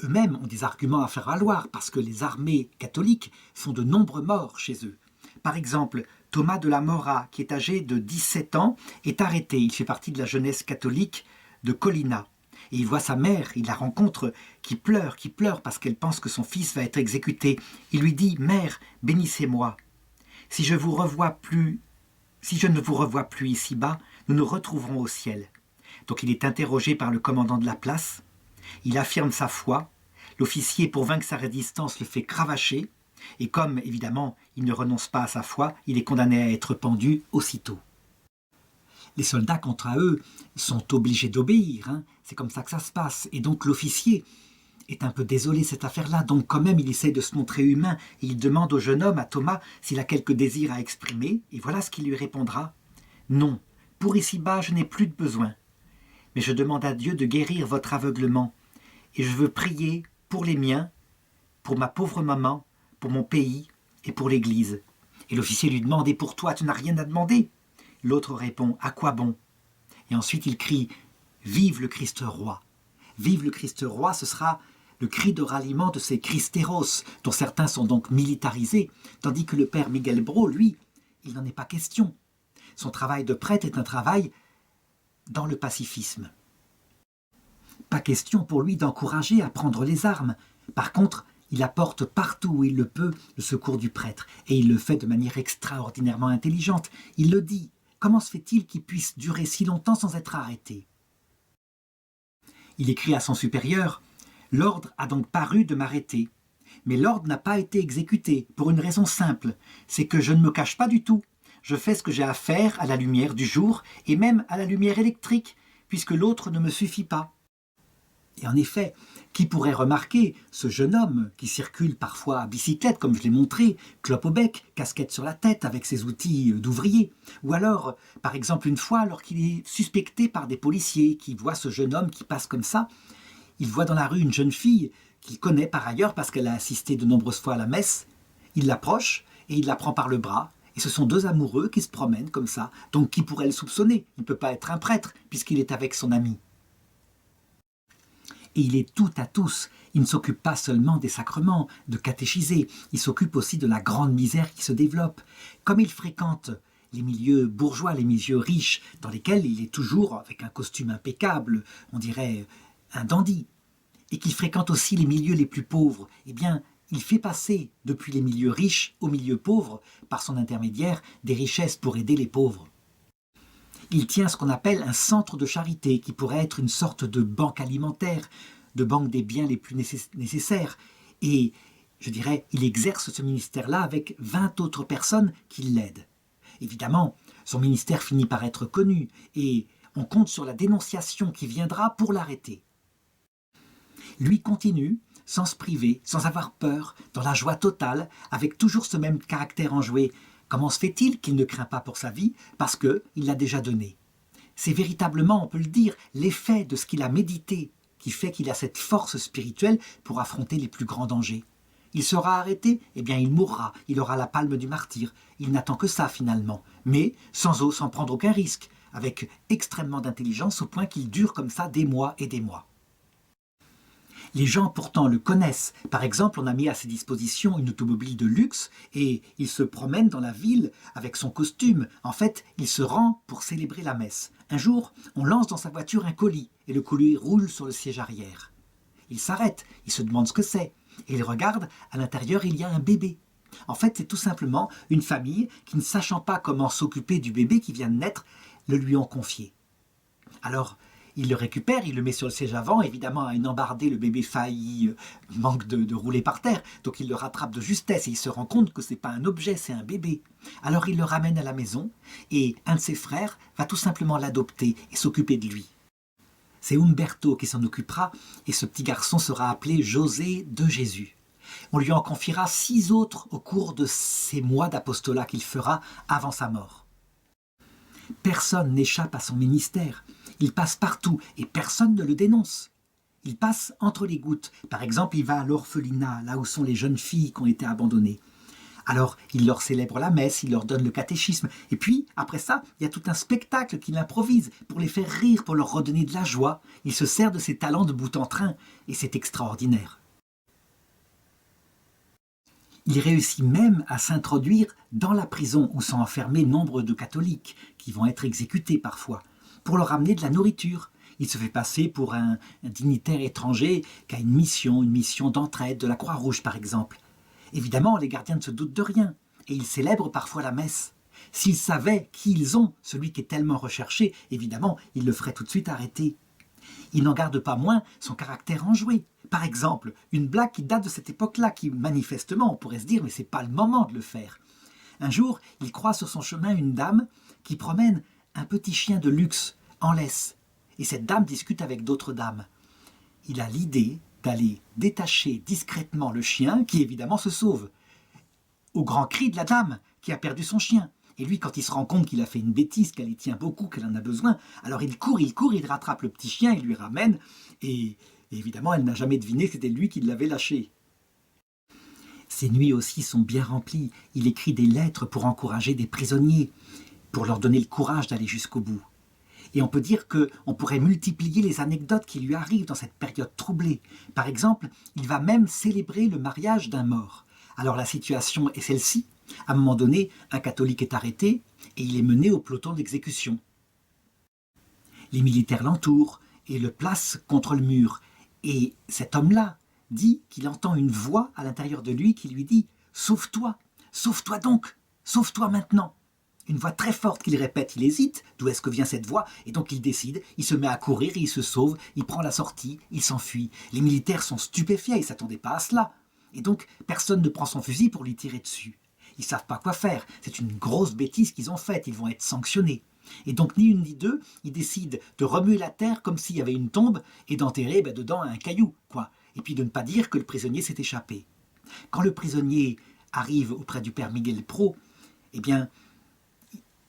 eux-mêmes ont des arguments à faire valoir, parce que les armées catholiques font de nombreux morts chez eux. Par exemple, Thomas de la Mora, qui est âgé de 17 ans, est arrêté. Il fait partie de la jeunesse catholique de Collina. Et il voit sa mère, il la rencontre, qui pleure parce qu'elle pense que son fils va être exécuté. Il lui dit « Mère, bénissez-moi. Si je ne vous revois plus ici-bas, nous nous retrouverons au ciel. » Donc il est interrogé par le commandant de la place. Il affirme sa foi. L'officier, pour vaincre sa résistance, le fait cravacher. Et comme, évidemment, il ne renonce pas à sa foi, il est condamné à être pendu aussitôt. Les soldats, contre eux, sont obligés d'obéir. C'est comme ça que ça se passe. Et donc l'officier est un peu désolé de cette affaire-là. Donc quand même, il essaie de se montrer humain. Et il demande au jeune homme, à Thomas, s'il a quelque désir à exprimer. Et voilà ce qu'il lui répondra. « Non, pour ici-bas, je n'ai plus de besoin. Mais je demande à Dieu de guérir votre aveuglement. Et je veux prier pour les miens, pour ma pauvre maman, pour mon pays et pour l'Église. » Et l'officier lui demande « Et pour toi, tu n'as rien à demander ?» L'autre répond « À quoi bon ?» Et ensuite il crie « Vive le Christ roi !» Vive le Christ roi, ce sera le cri de ralliement de ces Christéros, dont certains sont donc militarisés, tandis que le père Miguel Bro, lui, il n'en est pas question. Son travail de prêtre est un travail dans le pacifisme. Pas question pour lui d'encourager à prendre les armes. Par contre, il apporte partout où il le peut le secours du prêtre, et il le fait de manière extraordinairement intelligente. Il le dit. Comment se fait-il qu'il puisse durer si longtemps sans être arrêté? Il écrit à son supérieur « L'ordre a donc paru de m'arrêter. Mais l'ordre n'a pas été exécuté, pour une raison simple, c'est que je ne me cache pas du tout. Je fais ce que j'ai à faire à la lumière du jour, et même à la lumière électrique, puisque l'autre ne me suffit pas. » Et en effet, qui pourrait remarquer ce jeune homme qui circule parfois à bicyclette, comme je l'ai montré, clope au bec, casquette sur la tête avec ses outils d'ouvrier, ou alors, par exemple, une fois, alors qu'il est suspecté par des policiers qui voient ce jeune homme qui passe comme ça, il voit dans la rue une jeune fille qu'il connaît par ailleurs parce qu'elle a assisté de nombreuses fois à la messe, il l'approche et il la prend par le bras, et ce sont deux amoureux qui se promènent comme ça, donc qui pourrait le soupçonner? Il ne peut pas être un prêtre puisqu'il est avec son ami. Et il est tout à tous. Il ne s'occupe pas seulement des sacrements, de catéchiser, il s'occupe aussi de la grande misère qui se développe. Comme il fréquente les milieux bourgeois, les milieux riches, dans lesquels il est toujours avec un costume impeccable, on dirait un dandy, et qu'il fréquente aussi les milieux les plus pauvres, eh bien, il fait passer depuis les milieux riches aux milieux pauvres, par son intermédiaire, des richesses pour aider les pauvres. Il tient ce qu'on appelle un centre de charité, qui pourrait être une sorte de banque alimentaire, de banque des biens les plus nécessaires. Et, je dirais, il exerce ce ministère-là avec 20 autres personnes qui l'aident. Évidemment, son ministère finit par être connu, et on compte sur la dénonciation qui viendra pour l'arrêter. Lui continue, sans se priver, sans avoir peur, dans la joie totale, avec toujours ce même caractère enjoué. Comment se fait-il qu'il ne craint pas pour sa vie? Parce qu'il l'a déjà donné. C'est véritablement, on peut le dire, l'effet de ce qu'il a médité qui fait qu'il a cette force spirituelle pour affronter les plus grands dangers. Il sera arrêté, eh bien il mourra, il aura la palme du martyr. Il n'attend que ça finalement, mais sans prendre aucun risque, avec extrêmement d'intelligence au point qu'il dure comme ça des mois et des mois. Les gens pourtant le connaissent. Par exemple, on a mis à ses dispositions une automobile de luxe et il se promène dans la ville avec son costume. En fait, il se rend pour célébrer la messe. Un jour, on lance dans sa voiture un colis et le colis roule sur le siège arrière. Il s'arrête, il se demande ce que c'est et il regarde, à l'intérieur il y a un bébé. En fait, c'est tout simplement une famille qui, ne sachant pas comment s'occuper du bébé qui vient de naître, le lui ont confié. Alors, il le récupère, il le met sur le siège avant, évidemment à une embardée, le bébé faillit, manque de rouler par terre, donc il le rattrape de justesse et il se rend compte que ce n'est pas un objet, c'est un bébé. Alors il le ramène à la maison et un de ses frères va tout simplement l'adopter et s'occuper de lui. C'est Umberto qui s'en occupera et ce petit garçon sera appelé José de Jésus. On lui en confiera 6 autres au cours de ces mois d'apostolat qu'il fera avant sa mort. Personne n'échappe à son ministère. Il passe partout et personne ne le dénonce. Il passe entre les gouttes. Par exemple, il va à l'orphelinat, là où sont les jeunes filles qui ont été abandonnées. Alors, il leur célèbre la messe, il leur donne le catéchisme. Et puis, après ça, il y a tout un spectacle qu'il improvise pour les faire rire, pour leur redonner de la joie. Il se sert de ses talents de bout en train et c'est extraordinaire. Il réussit même à s'introduire dans la prison où sont enfermés nombre de catholiques qui vont être exécutés parfois, pour leur amener de la nourriture. Il se fait passer pour un dignitaire étranger qui a une mission d'entraide, de la Croix-Rouge par exemple. Évidemment, les gardiens ne se doutent de rien, et ils célèbrent parfois la messe. S'ils savaient qui ils ont, celui qui est tellement recherché, évidemment, ils le feraient tout de suite arrêter. Il n'en garde pas moins son caractère enjoué. Par exemple, une blague qui date de cette époque-là, qui manifestement, on pourrait se dire, mais c'est pas le moment de le faire. Un jour, il croise sur son chemin une dame qui promène un petit chien de luxe, en laisse. Et cette dame discute avec d'autres dames. Il a l'idée d'aller détacher discrètement le chien, qui évidemment se sauve, au grand cri de la dame qui a perdu son chien. Et lui, quand il se rend compte qu'il a fait une bêtise, qu'elle y tient beaucoup, qu'elle en a besoin, alors il court, il rattrape le petit chien, il lui ramène, et évidemment, elle n'a jamais deviné que c'était lui qui l'avait lâché. Ses nuits aussi sont bien remplies. Il écrit des lettres pour encourager des prisonniers, pour leur donner le courage d'aller jusqu'au bout. Et on peut dire qu'on pourrait multiplier les anecdotes qui lui arrivent dans cette période troublée. Par exemple, il va même célébrer le mariage d'un mort. Alors la situation est celle-ci. À un moment donné, un catholique est arrêté et il est mené au peloton d'exécution. Les militaires l'entourent et le placent contre le mur. Et cet homme-là dit qu'il entend une voix à l'intérieur de lui qui lui dit « Sauve-toi, sauve-toi donc, sauve-toi maintenant !» Une voix très forte qu'il répète, il hésite, d'où est-ce que vient cette voix, et donc il décide, il se met à courir, il se sauve, il prend la sortie, il s'enfuit. Les militaires sont stupéfiés, ils ne s'attendaient pas à cela. Et donc personne ne prend son fusil pour lui tirer dessus. Ils ne savent pas quoi faire, c'est une grosse bêtise qu'ils ont faite, ils vont être sanctionnés. Et donc ni une ni deux, ils décident de remuer la terre comme s'il y avait une tombe et d'enterrer dedans un caillou, quoi. Et puis de ne pas dire que le prisonnier s'est échappé. Quand le prisonnier arrive auprès du père Miguel Pro, eh bien,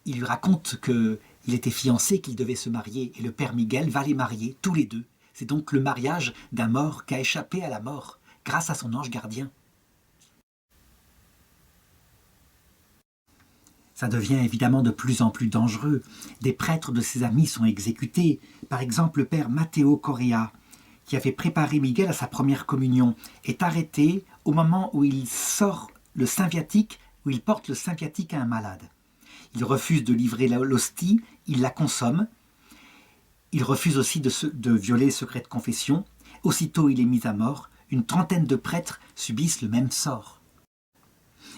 il lui raconte qu'il était fiancé, qu'il devait se marier, et le père Miguel va les marier, tous les deux. C'est donc le mariage d'un mort qui a échappé à la mort, grâce à son ange gardien. Ça devient évidemment de plus en plus dangereux. Des prêtres de ses amis sont exécutés. Par exemple, le père Matteo Correa, qui avait préparé Miguel à sa première communion, est arrêté au moment où il sort le saint viatique, où il porte le saint viatique à un malade. Il refuse de livrer l'hostie, il la consomme. Il refuse aussi de violer le secret de confession. Aussitôt, il est mis à mort. Une trentaine de prêtres subissent le même sort.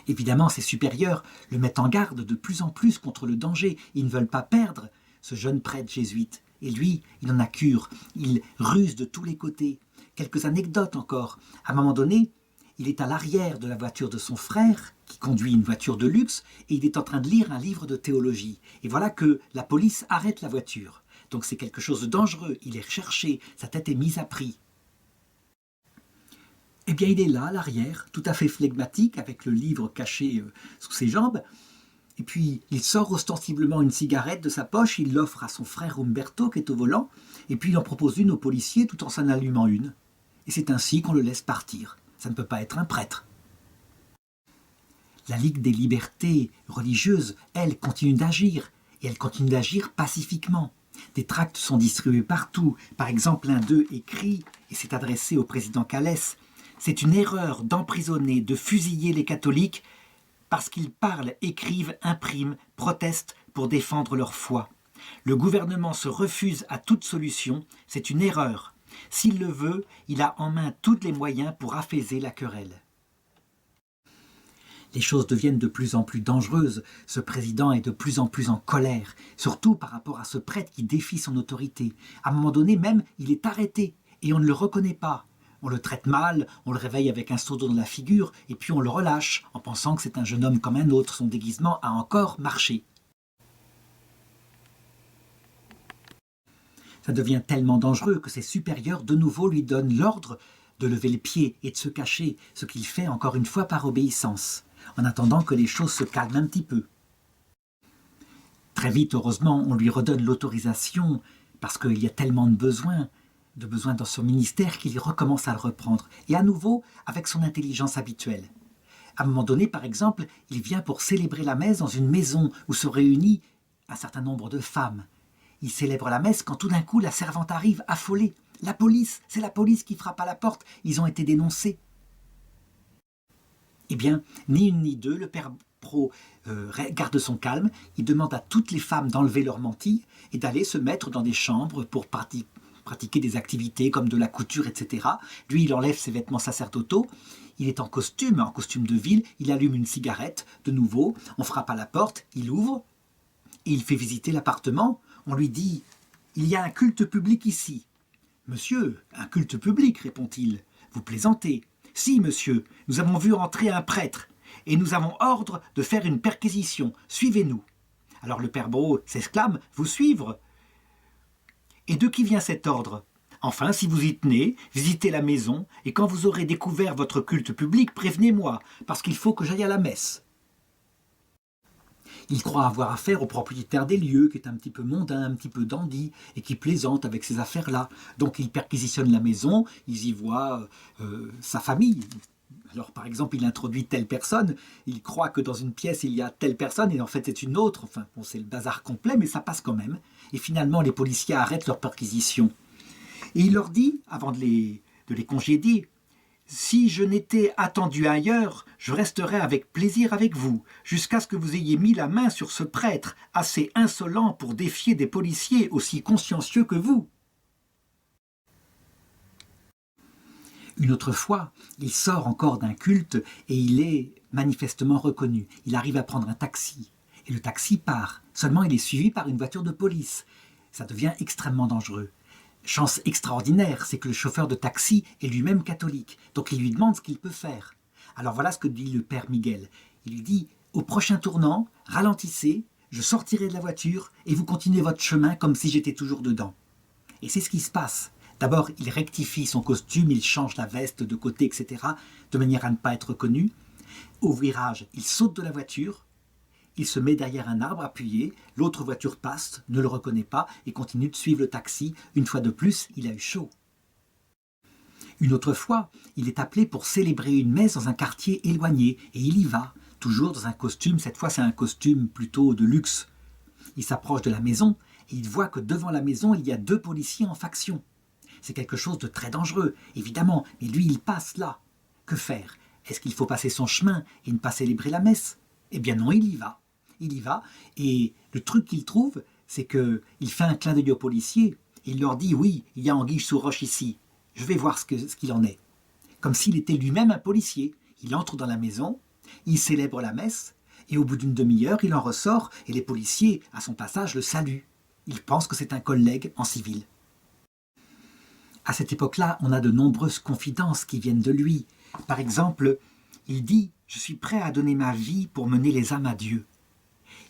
Évidemment, ses supérieurs le mettent en garde de plus en plus contre le danger. Ils ne veulent pas perdre ce jeune prêtre jésuite. Et lui, il en a cure. Il ruse de tous les côtés. Quelques anecdotes encore. À un moment donné, il est à l'arrière de la voiture de son frère, qui conduit une voiture de luxe, et il est en train de lire un livre de théologie. Et voilà que la police arrête la voiture. Donc c'est quelque chose de dangereux. Il est recherché. Sa tête est mise à prix. Eh bien, il est là, à l'arrière, tout à fait flegmatique, avec le livre caché sous ses jambes. Et puis, il sort ostensiblement une cigarette de sa poche, il l'offre à son frère Umberto, qui est au volant, et puis il en propose une au policier, tout en s'en allumant une. Et c'est ainsi qu'on le laisse partir. Ça ne peut pas être un prêtre. La Ligue des libertés religieuses, elle, continue d'agir, et elle continue d'agir pacifiquement. Des tracts sont distribués partout. Par exemple, l'un d'eux écrit et s'est adressé au président Calès. C'est une erreur d'emprisonner, de fusiller les catholiques parce qu'ils parlent, écrivent, impriment, protestent pour défendre leur foi. Le gouvernement se refuse à toute solution, c'est une erreur. S'il le veut, il a en main tous les moyens pour apaiser la querelle. Les choses deviennent de plus en plus dangereuses. Ce président est de plus en plus en colère, surtout par rapport à ce prêtre qui défie son autorité. À un moment donné même, il est arrêté et on ne le reconnaît pas. On le traite mal, on le réveille avec un seau d'eau dans la figure et puis on le relâche en pensant que c'est un jeune homme comme un autre. Son déguisement a encore marché. Ça devient tellement dangereux que ses supérieurs de nouveau lui donnent l'ordre de lever le pied et de se cacher, ce qu'il fait encore une fois par obéissance, en attendant que les choses se calment un petit peu. Très vite, heureusement, on lui redonne l'autorisation, parce qu'il y a tellement de besoins dans son ministère qu'il recommence à le reprendre, et à nouveau avec son intelligence habituelle. À un moment donné, par exemple, il vient pour célébrer la messe dans une maison où se réunit un certain nombre de femmes. Il célèbre la messe quand tout d'un coup la servante arrive, affolée. La police, c'est la police qui frappe à la porte, ils ont été dénoncés. Eh bien, ni une ni deux, le père Pro garde son calme, il demande à toutes les femmes d'enlever leurs mantilles et d'aller se mettre dans des chambres pour pratiquer des activités comme de la couture, etc. Lui, il enlève ses vêtements sacerdotaux, il est en costume de ville, il allume une cigarette, de nouveau, on frappe à la porte, il ouvre, et il fait visiter l'appartement, on lui dit « Il y a un culte public ici ». « Monsieur, un culte public, répond-il, vous plaisantez. Si, monsieur, nous avons vu entrer un prêtre, et nous avons ordre de faire une perquisition, suivez-nous. » Alors le père Bro s'exclame « Vous suivre ?» Et de qui vient cet ordre ? Enfin, si vous y tenez, visitez la maison, et quand vous aurez découvert votre culte public, prévenez-moi, parce qu'il faut que j'aille à la messe. Il croit avoir affaire au propriétaire des lieux, qui est un petit peu mondain, un petit peu dandy, et qui plaisante avec ces affaires-là. Donc il perquisitionne la maison, ils y voient sa famille. Alors par exemple, il introduit telle personne, il croit que dans une pièce il y a telle personne, et en fait c'est une autre. Enfin, bon, c'est le bazar complet, mais ça passe quand même. Et finalement, les policiers arrêtent leur perquisition. Et il leur dit, avant de les congédier, « Si je n'étais attendu ailleurs, je resterais avec plaisir avec vous, jusqu'à ce que vous ayez mis la main sur ce prêtre, assez insolent pour défier des policiers aussi consciencieux que vous. » Une autre fois, il sort encore d'un culte et il est manifestement reconnu. Il arrive à prendre un taxi. Et le taxi part. Seulement, il est suivi par une voiture de police. Ça devient extrêmement dangereux. Chance extraordinaire, c'est que le chauffeur de taxi est lui-même catholique. Donc il lui demande ce qu'il peut faire. Alors voilà ce que dit le père Miguel. Il lui dit « Au prochain tournant, ralentissez, je sortirai de la voiture et vous continuez votre chemin comme si j'étais toujours dedans. » Et c'est ce qui se passe. D'abord, il rectifie son costume, il change la veste de côté, etc., de manière à ne pas être reconnu. Au virage, il saute de la voiture, il se met derrière un arbre appuyé, l'autre voiture passe, ne le reconnaît pas et continue de suivre le taxi. Une fois de plus, il a eu chaud. Une autre fois, il est appelé pour célébrer une messe dans un quartier éloigné et il y va, toujours dans un costume, cette fois c'est un costume plutôt de luxe. Il s'approche de la maison et il voit que devant la maison, il y a 2 policiers en faction. C'est quelque chose de très dangereux, évidemment, mais lui, il passe là. Que faire? Est-ce qu'il faut passer son chemin et ne pas célébrer la messe? Eh bien non, il y va. Il y va, et le truc qu'il trouve, c'est qu'il fait un clin d'œil aux policiers, et il leur dit « Oui, il y a anguille sous roche ici, je vais voir ce qu'il en est. » Comme s'il était lui-même un policier. Il entre dans la maison, il célèbre la messe, et au bout d'une demi-heure, il en ressort, et les policiers, à son passage, le saluent. Ils pensent que c'est un collègue en civil. À cette époque-là, on a de nombreuses confidences qui viennent de lui. Par exemple, il dit « Je suis prêt à donner ma vie pour mener les âmes à Dieu. »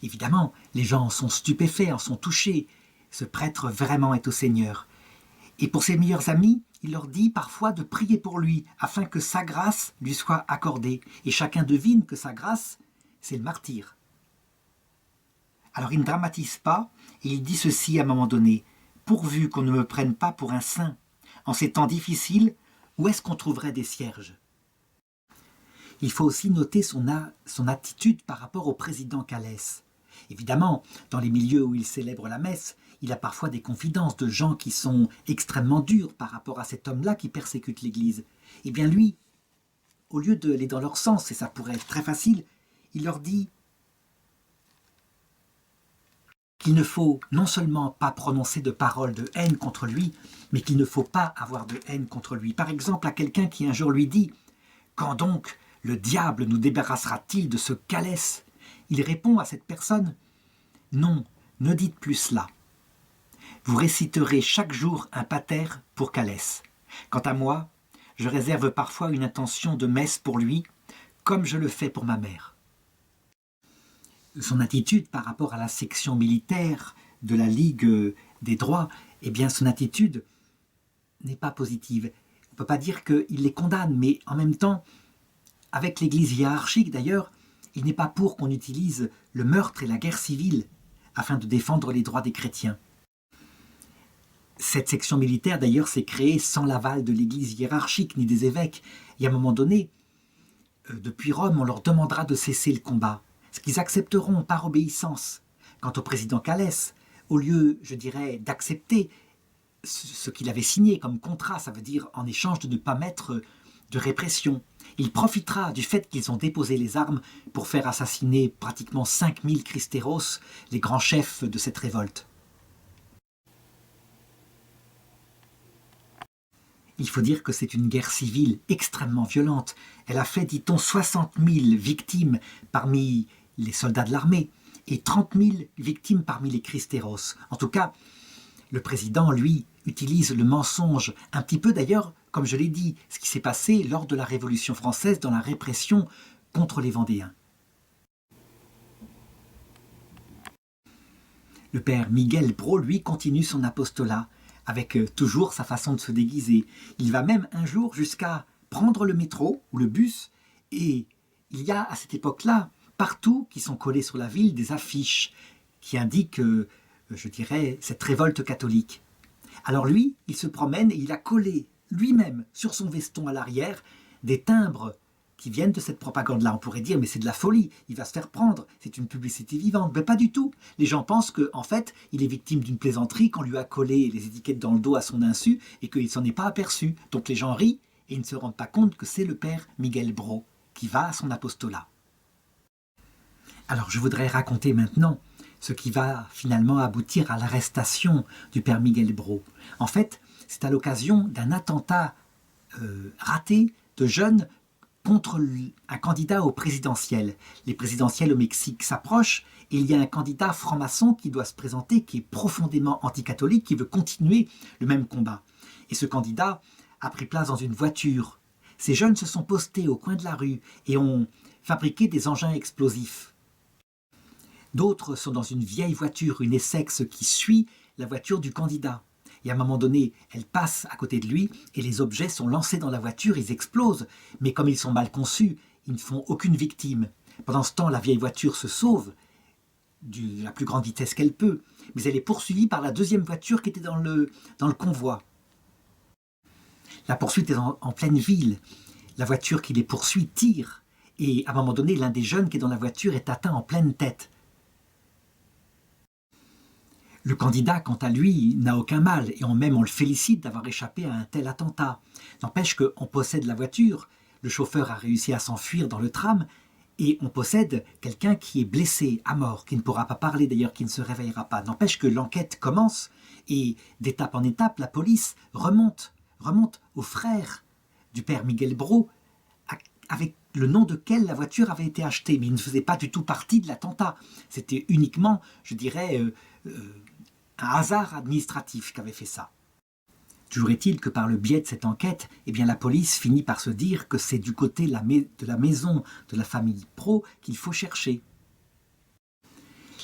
Évidemment, les gens en sont stupéfaits, en sont touchés. Ce prêtre vraiment est au Seigneur. Et pour ses meilleurs amis, il leur dit parfois de prier pour lui, afin que sa grâce lui soit accordée. Et chacun devine que sa grâce, c'est le martyre. Alors il ne dramatise pas, et il dit ceci à un moment donné. « Pourvu qu'on ne me prenne pas pour un saint, en ces temps difficiles, où est-ce qu'on trouverait des cierges ?» Il faut aussi noter son attitude par rapport au président Calès. Évidemment, dans les milieux où il célèbre la messe, il a parfois des confidences de gens qui sont extrêmement durs par rapport à cet homme-là qui persécute l'Église. Eh bien lui, au lieu d'aller dans leur sens, et ça pourrait être très facile, il leur dit qu'il ne faut non seulement pas prononcer de paroles de haine contre lui, mais qu'il ne faut pas avoir de haine contre lui. Par exemple, à quelqu'un qui un jour lui dit « Quand donc le diable nous débarrassera-t-il de ce Calès ?» Il répond à cette personne « Non, ne dites plus cela. Vous réciterez chaque jour un pater pour Calès. Quant à moi, je réserve parfois une intention de messe pour lui, comme je le fais pour ma mère. » Son attitude par rapport à la section militaire de la Ligue des droits, eh bien son attitude n'est pas positive. On ne peut pas dire qu'il les condamne, mais en même temps, avec l'Église hiérarchique d'ailleurs, il n'est pas pour qu'on utilise le meurtre et la guerre civile afin de défendre les droits des chrétiens. Cette section militaire d'ailleurs s'est créée sans l'aval de l'Église hiérarchique ni des évêques. Et à un moment donné, depuis Rome, on leur demandera de cesser le combat. Ce qu'ils accepteront par obéissance. Quant au président Calès, au lieu, je dirais, d'accepter ce qu'il avait signé comme contrat, ça veut dire en échange de ne pas mettre de répression, il profitera du fait qu'ils ont déposé les armes pour faire assassiner pratiquement 5000 Christéros, les grands chefs de cette révolte. Il faut dire que c'est une guerre civile extrêmement violente. Elle a fait, dit-on, 60 000 victimes parmi les soldats de l'armée et 30 000 victimes parmi les Christéros. En tout cas, le président, lui, utilise le mensonge, un petit peu d'ailleurs, comme je l'ai dit, ce qui s'est passé lors de la Révolution française dans la répression contre les Vendéens. Le père Miguel Bro, lui, continue son apostolat, avec toujours sa façon de se déguiser. Il va même un jour jusqu'à prendre le métro ou le bus, et il y a à cette époque-là, partout qui sont collées sur la ville, des affiches qui indiquent, je dirais, cette révolte catholique. Alors lui, il se promène et il a collé lui-même sur son veston à l'arrière des timbres qui viennent de cette propagande-là. On pourrait dire, mais c'est de la folie, il va se faire prendre, c'est une publicité vivante. Mais pas du tout. Les gens pensent qu'en fait, il est victime d'une plaisanterie, qu'on lui a collé les étiquettes dans le dos à son insu et qu'il ne s'en est pas aperçu. Donc les gens rient et ils ne se rendent pas compte que c'est le père Miguel Bro qui va à son apostolat. Alors je voudrais raconter maintenant ce qui va finalement aboutir à l'arrestation du père Miguel Bro. En fait, c'est à l'occasion d'un attentat raté de jeunes contre un candidat au présidentiel. Les présidentielles au Mexique s'approchent et il y a un candidat franc-maçon qui doit se présenter, qui est profondément anticatholique, qui veut continuer le même combat. Et ce candidat a pris place dans une voiture. Ces jeunes se sont postés au coin de la rue et ont fabriqué des engins explosifs. D'autres sont dans une vieille voiture, une Essex qui suit la voiture du candidat. Et à un moment donné, elle passe à côté de lui et les objets sont lancés dans la voiture, ils explosent. Mais comme ils sont mal conçus, ils ne font aucune victime. Pendant ce temps, la vieille voiture se sauve de la plus grande vitesse qu'elle peut. Mais elle est poursuivie par la deuxième voiture qui était dans le convoi. La poursuite est en pleine ville. La voiture qui les poursuit tire. Et à un moment donné, l'un des jeunes qui est dans la voiture est atteint en pleine tête. Le candidat, quant à lui, n'a aucun mal, et on le félicite d'avoir échappé à un tel attentat. N'empêche qu'on possède la voiture, le chauffeur a réussi à s'enfuir dans le tram, et on possède quelqu'un qui est blessé, à mort, qui ne pourra pas parler d'ailleurs, qui ne se réveillera pas. N'empêche que l'enquête commence, et d'étape en étape, la police remonte au frère du père Miguel Bro, avec le nom de quel la voiture avait été achetée, mais il ne faisait pas du tout partie de l'attentat. C'était uniquement, je dirais, un hasard administratif qu'avait fait ça. Toujours est-il que par le biais de cette enquête, eh bien la police finit par se dire que c'est du côté de la maison de la famille Bro qu'il faut chercher.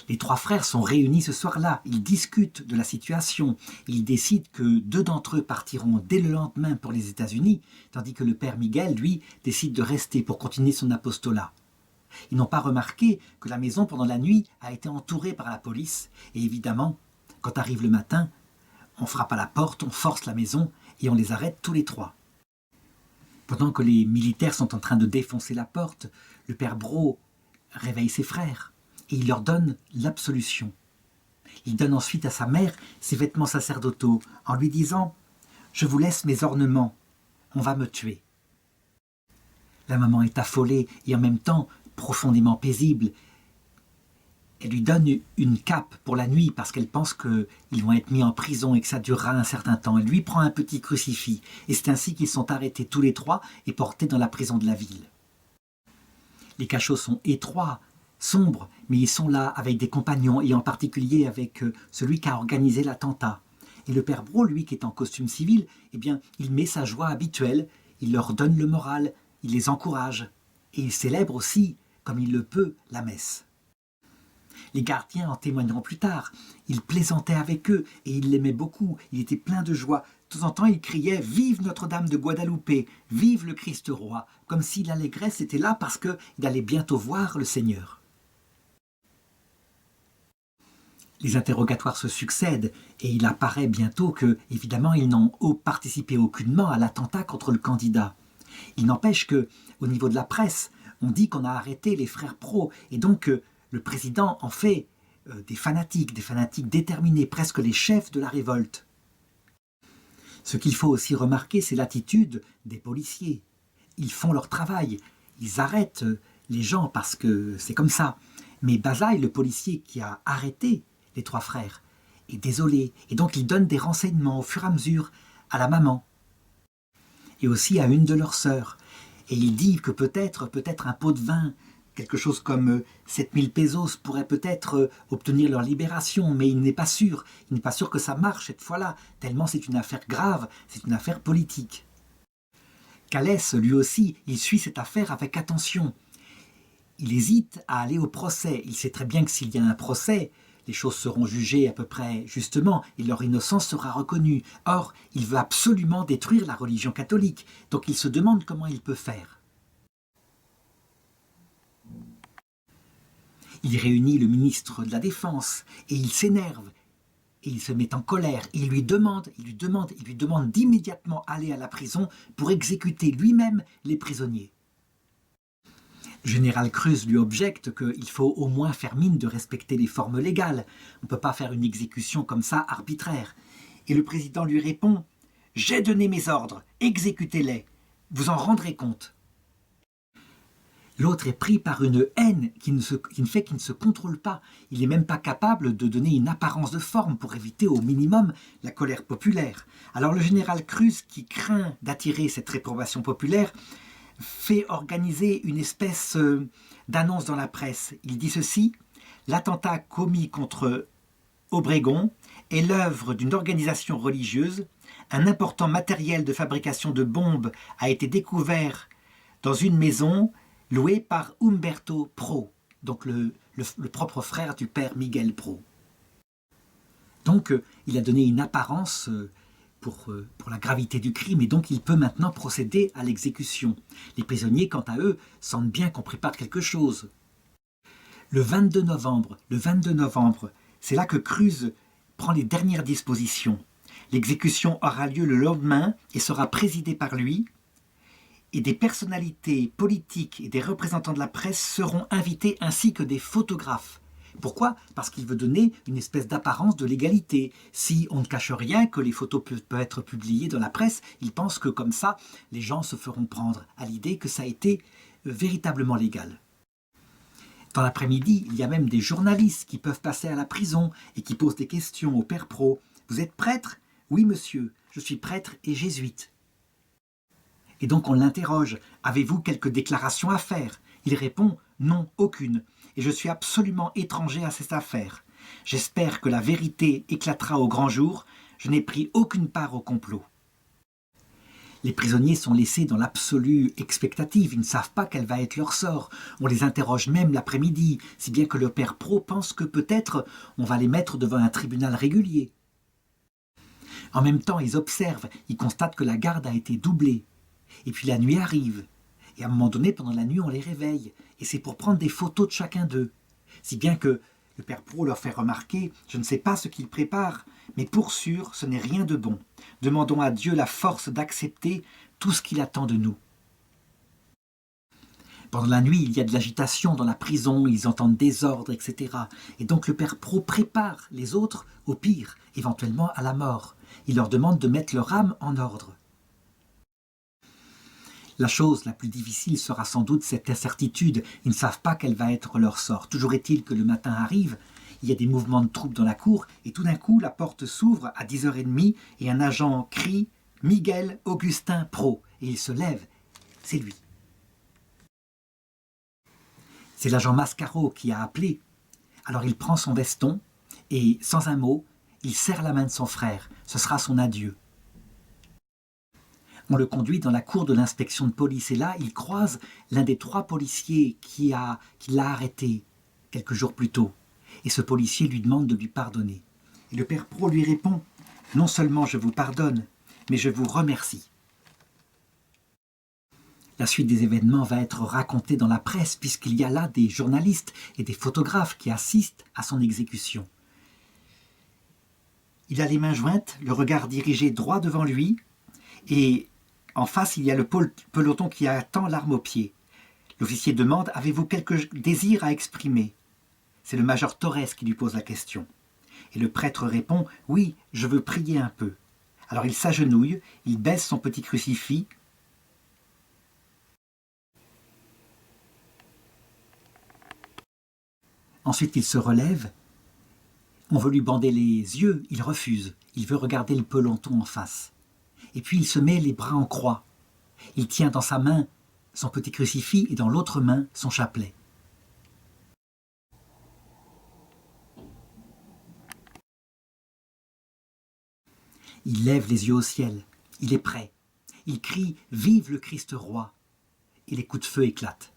Les trois frères sont réunis ce soir-là, ils discutent de la situation, ils décident que 2 d'entre eux partiront dès le lendemain pour les États-Unis, tandis que le père Miguel, lui, décide de rester pour continuer son apostolat. Ils n'ont pas remarqué que la maison pendant la nuit a été entourée par la police, et évidemment, quand arrive le matin, on frappe à la porte, on force la maison et on les arrête tous les 3. Pendant que les militaires sont en train de défoncer la porte, le père Bro réveille ses frères et il leur donne l'absolution. Il donne ensuite à sa mère ses vêtements sacerdotaux en lui disant « Je vous laisse mes ornements, on va me tuer ». La maman est affolée et en même temps profondément paisible. Elle lui donne une cape pour la nuit parce qu'elle pense qu'ils vont être mis en prison et que ça durera un certain temps. Elle lui prend un petit crucifix et c'est ainsi qu'ils sont arrêtés tous les trois et portés dans la prison de la ville. Les cachots sont étroits, sombres, mais ils sont là avec des compagnons et en particulier avec celui qui a organisé l'attentat. Et le père Brault, lui qui est en costume civil, eh bien, il met sa joie habituelle, il leur donne le moral, il les encourage et il célèbre aussi, comme il le peut, la messe. Les gardiens en témoigneront plus tard. Il plaisantait avec eux et il l'aimait beaucoup. Il était plein de joie. De temps en temps, il criait « Vive Notre-Dame de Guadalupe, vive le Christ roi !» comme si l'allégresse était là parce qu'il allait bientôt voir le Seigneur. Les interrogatoires se succèdent et il apparaît bientôt que, évidemment, ils n'ont participé aucunement à l'attentat contre le candidat. Il n'empêche que, au niveau de la presse, on dit qu'on a arrêté les frères Brault et donc le président en fait des fanatiques déterminés, presque les chefs de la révolte. Ce qu'il faut aussi remarquer, c'est l'attitude des policiers. Ils font leur travail, ils arrêtent les gens parce que c'est comme ça. Mais Bazaille, le policier qui a arrêté les trois frères, est désolé. Et donc il donne des renseignements au fur et à mesure à la maman et aussi à une de leurs sœurs. Et il dit que peut-être un pot de vin, quelque chose comme 7000 pesos pourrait peut-être obtenir leur libération, mais il n'est pas sûr. Il n'est pas sûr que ça marche cette fois-là, tellement c'est une affaire grave, c'est une affaire politique. Calès, lui aussi, il suit cette affaire avec attention. Il hésite à aller au procès. Il sait très bien que s'il y a un procès, les choses seront jugées à peu près justement et leur innocence sera reconnue. Or, il veut absolument détruire la religion catholique, donc il se demande comment il peut faire. Il réunit le ministre de la Défense et il s'énerve et il se met en colère et il lui demande d'immédiatement aller à la prison pour exécuter lui-même les prisonniers. Le général Cruz lui objecte qu'il faut au moins faire mine de respecter les formes légales. On ne peut pas faire une exécution comme ça arbitraire. Et le président lui répond « J'ai donné mes ordres, exécutez-les, vous en rendrez compte ». L'autre est pris par une haine qui ne se contrôle pas. Il n'est même pas capable de donner une apparence de forme pour éviter au minimum la colère populaire. Alors le général Cruz, qui craint d'attirer cette réprobation populaire, fait organiser une espèce d'annonce dans la presse. Il dit ceci: l'attentat commis contre Obregon est l'œuvre d'une organisation religieuse. Un important matériel de fabrication de bombes a été découvert dans une maison louée par Humberto Pro, donc le propre frère du père Miguel Pro. Donc il a donné une apparence pour la gravité du crime et donc il peut maintenant procéder à l'exécution. Les prisonniers, quant à eux, sentent bien qu'on prépare quelque chose. Le 22 novembre, c'est là que Cruz prend les dernières dispositions. L'exécution aura lieu le lendemain et sera présidée par lui, et des personnalités politiques et des représentants de la presse seront invités ainsi que des photographes. Pourquoi ? Parce qu'il veut donner une espèce d'apparence de légalité. Si on ne cache rien, que les photos peuvent être publiées dans la presse, il pense que comme ça, les gens se feront prendre à l'idée que ça a été véritablement légal. Dans l'après-midi, il y a même des journalistes qui peuvent passer à la prison et qui posent des questions au père Pro. « Vous êtes prêtre ? » ?»« Oui, monsieur, je suis prêtre et jésuite. » Et donc on l'interroge. « Avez-vous quelques déclarations à faire ?» Il répond « Non, aucune. Et je suis absolument étranger à cette affaire. J'espère que la vérité éclatera au grand jour. Je n'ai pris aucune part au complot. » Les prisonniers sont laissés dans l'absolue expectative. Ils ne savent pas quel va être leur sort. On les interroge même l'après-midi, si bien que le père Pro pense que peut-être on va les mettre devant un tribunal régulier. En même temps, ils observent, ils constatent que la garde a été doublée. Et puis la nuit arrive. Et à un moment donné, pendant la nuit, on les réveille. Et c'est pour prendre des photos de chacun d'eux. Si bien que le père Pro leur fait remarquer « Je ne sais pas ce qu'il prépare, mais pour sûr, ce n'est rien de bon. Demandons à Dieu la force d'accepter tout ce qu'il attend de nous. » Pendant la nuit, il y a de l'agitation dans la prison, ils entendent des ordres, etc. Et donc le père Pro prépare les autres au pire, éventuellement à la mort. Il leur demande de mettre leur âme en ordre. La chose la plus difficile sera sans doute cette incertitude. Ils ne savent pas quel va être leur sort. Toujours est-il que le matin arrive, il y a des mouvements de troupes dans la cour, et tout d'un coup, la porte s'ouvre à 10h30 et un agent crie « Miguel Augustin Pro » et il se lève. C'est lui. C'est l'agent Mascaro qui a appelé. Alors il prend son veston et, sans un mot, il serre la main de son frère. Ce sera son adieu. On le conduit dans la cour de l'inspection de police et là, il croise l'un des 3 policiers qui l'a arrêté quelques jours plus tôt. Et ce policier lui demande de lui pardonner. Et le père Pro lui répond « Non seulement je vous pardonne, mais je vous remercie ». La suite des événements va être racontée dans la presse puisqu'il y a là des journalistes et des photographes qui assistent à son exécution. Il a les mains jointes, le regard dirigé droit devant lui et en face il y a le peloton qui attend l'arme au pied. L'officier demande « Avez-vous quelque désir à exprimer ?» C'est le major Torres qui lui pose la question. Et le prêtre répond « Oui, je veux prier un peu ». Alors il s'agenouille, il baisse son petit crucifix. Ensuite, il se relève. On veut lui bander les yeux, il refuse. Il veut regarder le peloton en face. Et puis, il se met les bras en croix. Il tient dans sa main son petit crucifix et dans l'autre main son chapelet. Il lève les yeux au ciel. Il est prêt. Il crie « Vive le Christ roi !» et les coups de feu éclatent.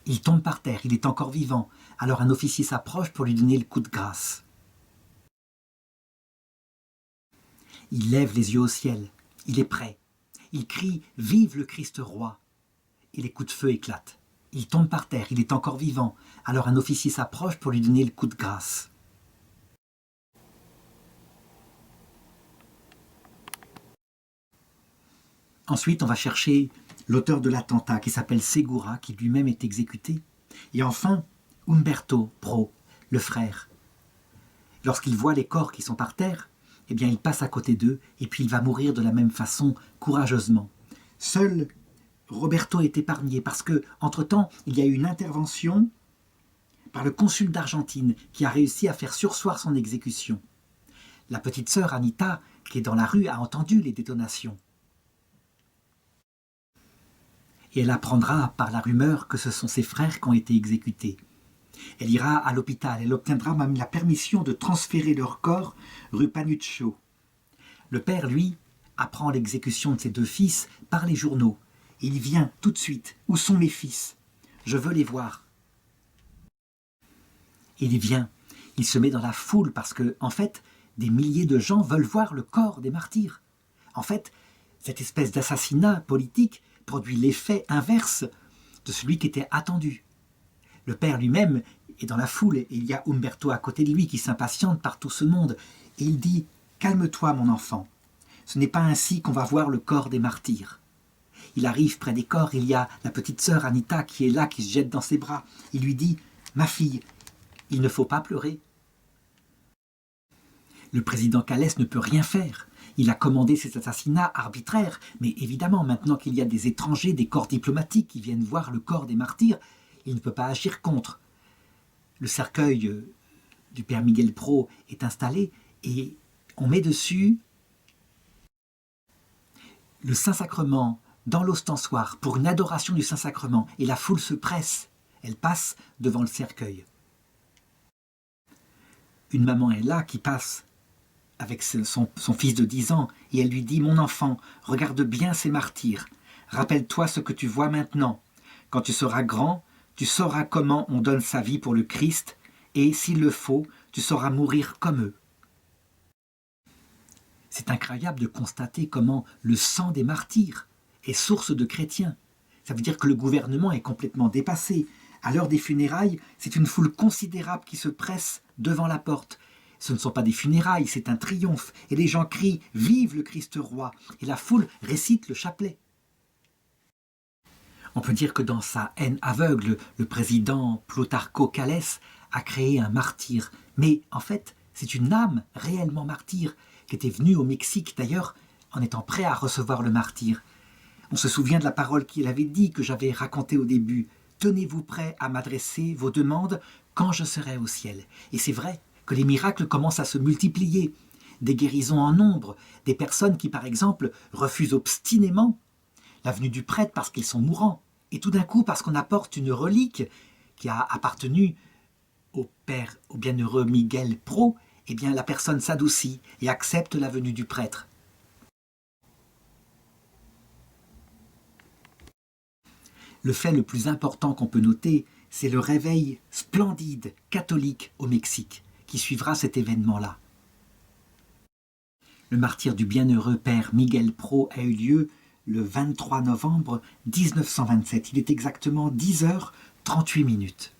Il tombe par terre, il est encore vivant. Alors un officier s'approche pour lui donner le coup de grâce. Il lève les yeux au ciel. Il est prêt. Il crie « Vive le Christ roi !» et les coups de feu éclatent. Il tombe par terre, il est encore vivant. Alors un officier s'approche pour lui donner le coup de grâce. Ensuite, on va chercher l'auteur de l'attentat qui s'appelle Segura, qui lui-même est exécuté. Et enfin, Umberto Pro, le frère. Lorsqu'il voit les corps qui sont par terre, eh bien, il passe à côté d'eux et puis il va mourir de la même façon, courageusement. Seul Roberto est épargné parce que, entre-temps, il y a eu une intervention par le consul d'Argentine qui a réussi à faire surseoir son exécution. La petite sœur Anita, qui est dans la rue, a entendu les détonations. Et elle apprendra par la rumeur que ce sont ses frères qui ont été exécutés. Elle ira à l'hôpital, elle obtiendra même la permission de transférer leur corps rue Panuccio. Le père, lui, apprend l'exécution de ses 2 fils par les journaux. Et il vient tout de suite. Où sont mes fils? Je veux les voir. Et il vient. Il se met dans la foule parce que, en fait, des milliers de gens veulent voir le corps des martyrs. En fait, cette espèce d'assassinat politique produit l'effet inverse de celui qui était attendu. Le père lui-même est dans la foule et il y a Umberto à côté de lui qui s'impatiente par tout ce monde. Et il dit « Calme-toi, mon enfant. Ce n'est pas ainsi qu'on va voir le corps des martyrs. » Il arrive près des corps, il y a la petite sœur Anita qui est là, qui se jette dans ses bras. Il lui dit « Ma fille, il ne faut pas pleurer. » Le président Calles ne peut rien faire. Il a commandé cet assassinat arbitraire, mais évidemment, maintenant qu'il y a des étrangers, des corps diplomatiques qui viennent voir le corps des martyrs, il ne peut pas agir contre. Le cercueil du père Miguel Pro est installé et on met dessus le Saint-Sacrement dans l'ostensoir pour une adoration du Saint-Sacrement et la foule se presse, elle passe devant le cercueil. Une maman est là qui passe avec son fils de 10 ans, et elle lui dit « Mon enfant, regarde bien ces martyrs. Rappelle-toi ce que tu vois maintenant. Quand tu seras grand, tu sauras comment on donne sa vie pour le Christ, et, s'il le faut, tu sauras mourir comme eux. » C'est incroyable de constater comment le sang des martyrs est source de chrétiens. Ça veut dire que le gouvernement est complètement dépassé. À l'heure des funérailles, c'est une foule considérable qui se presse devant la porte. Ce ne sont pas des funérailles, c'est un triomphe. Et les gens crient « Vive le Christ roi !» et la foule récite le chapelet. On peut dire que dans sa haine aveugle, le président Plutarco Calès a créé un martyr. Mais en fait, c'est une âme réellement martyre qui était venue au Mexique d'ailleurs en étant prêt à recevoir le martyr. On se souvient de la parole qu'il avait dit, que j'avais racontée au début. « Tenez-vous prêts à m'adresser vos demandes quand je serai au ciel. » Et c'est vrai que les miracles commencent à se multiplier. Des guérisons en nombre, des personnes qui par exemple refusent obstinément la venue du prêtre parce qu'ils sont mourants. Et tout d'un coup, parce qu'on apporte une relique qui a appartenu au bienheureux Miguel Pro, eh bien la personne s'adoucit et accepte la venue du prêtre. Le fait le plus important qu'on peut noter, c'est le réveil splendide catholique au Mexique qui suivra cet événement-là. Le martyre du bienheureux père Miguel Pro a eu lieu le 23 novembre 1927. Il est exactement 10h38.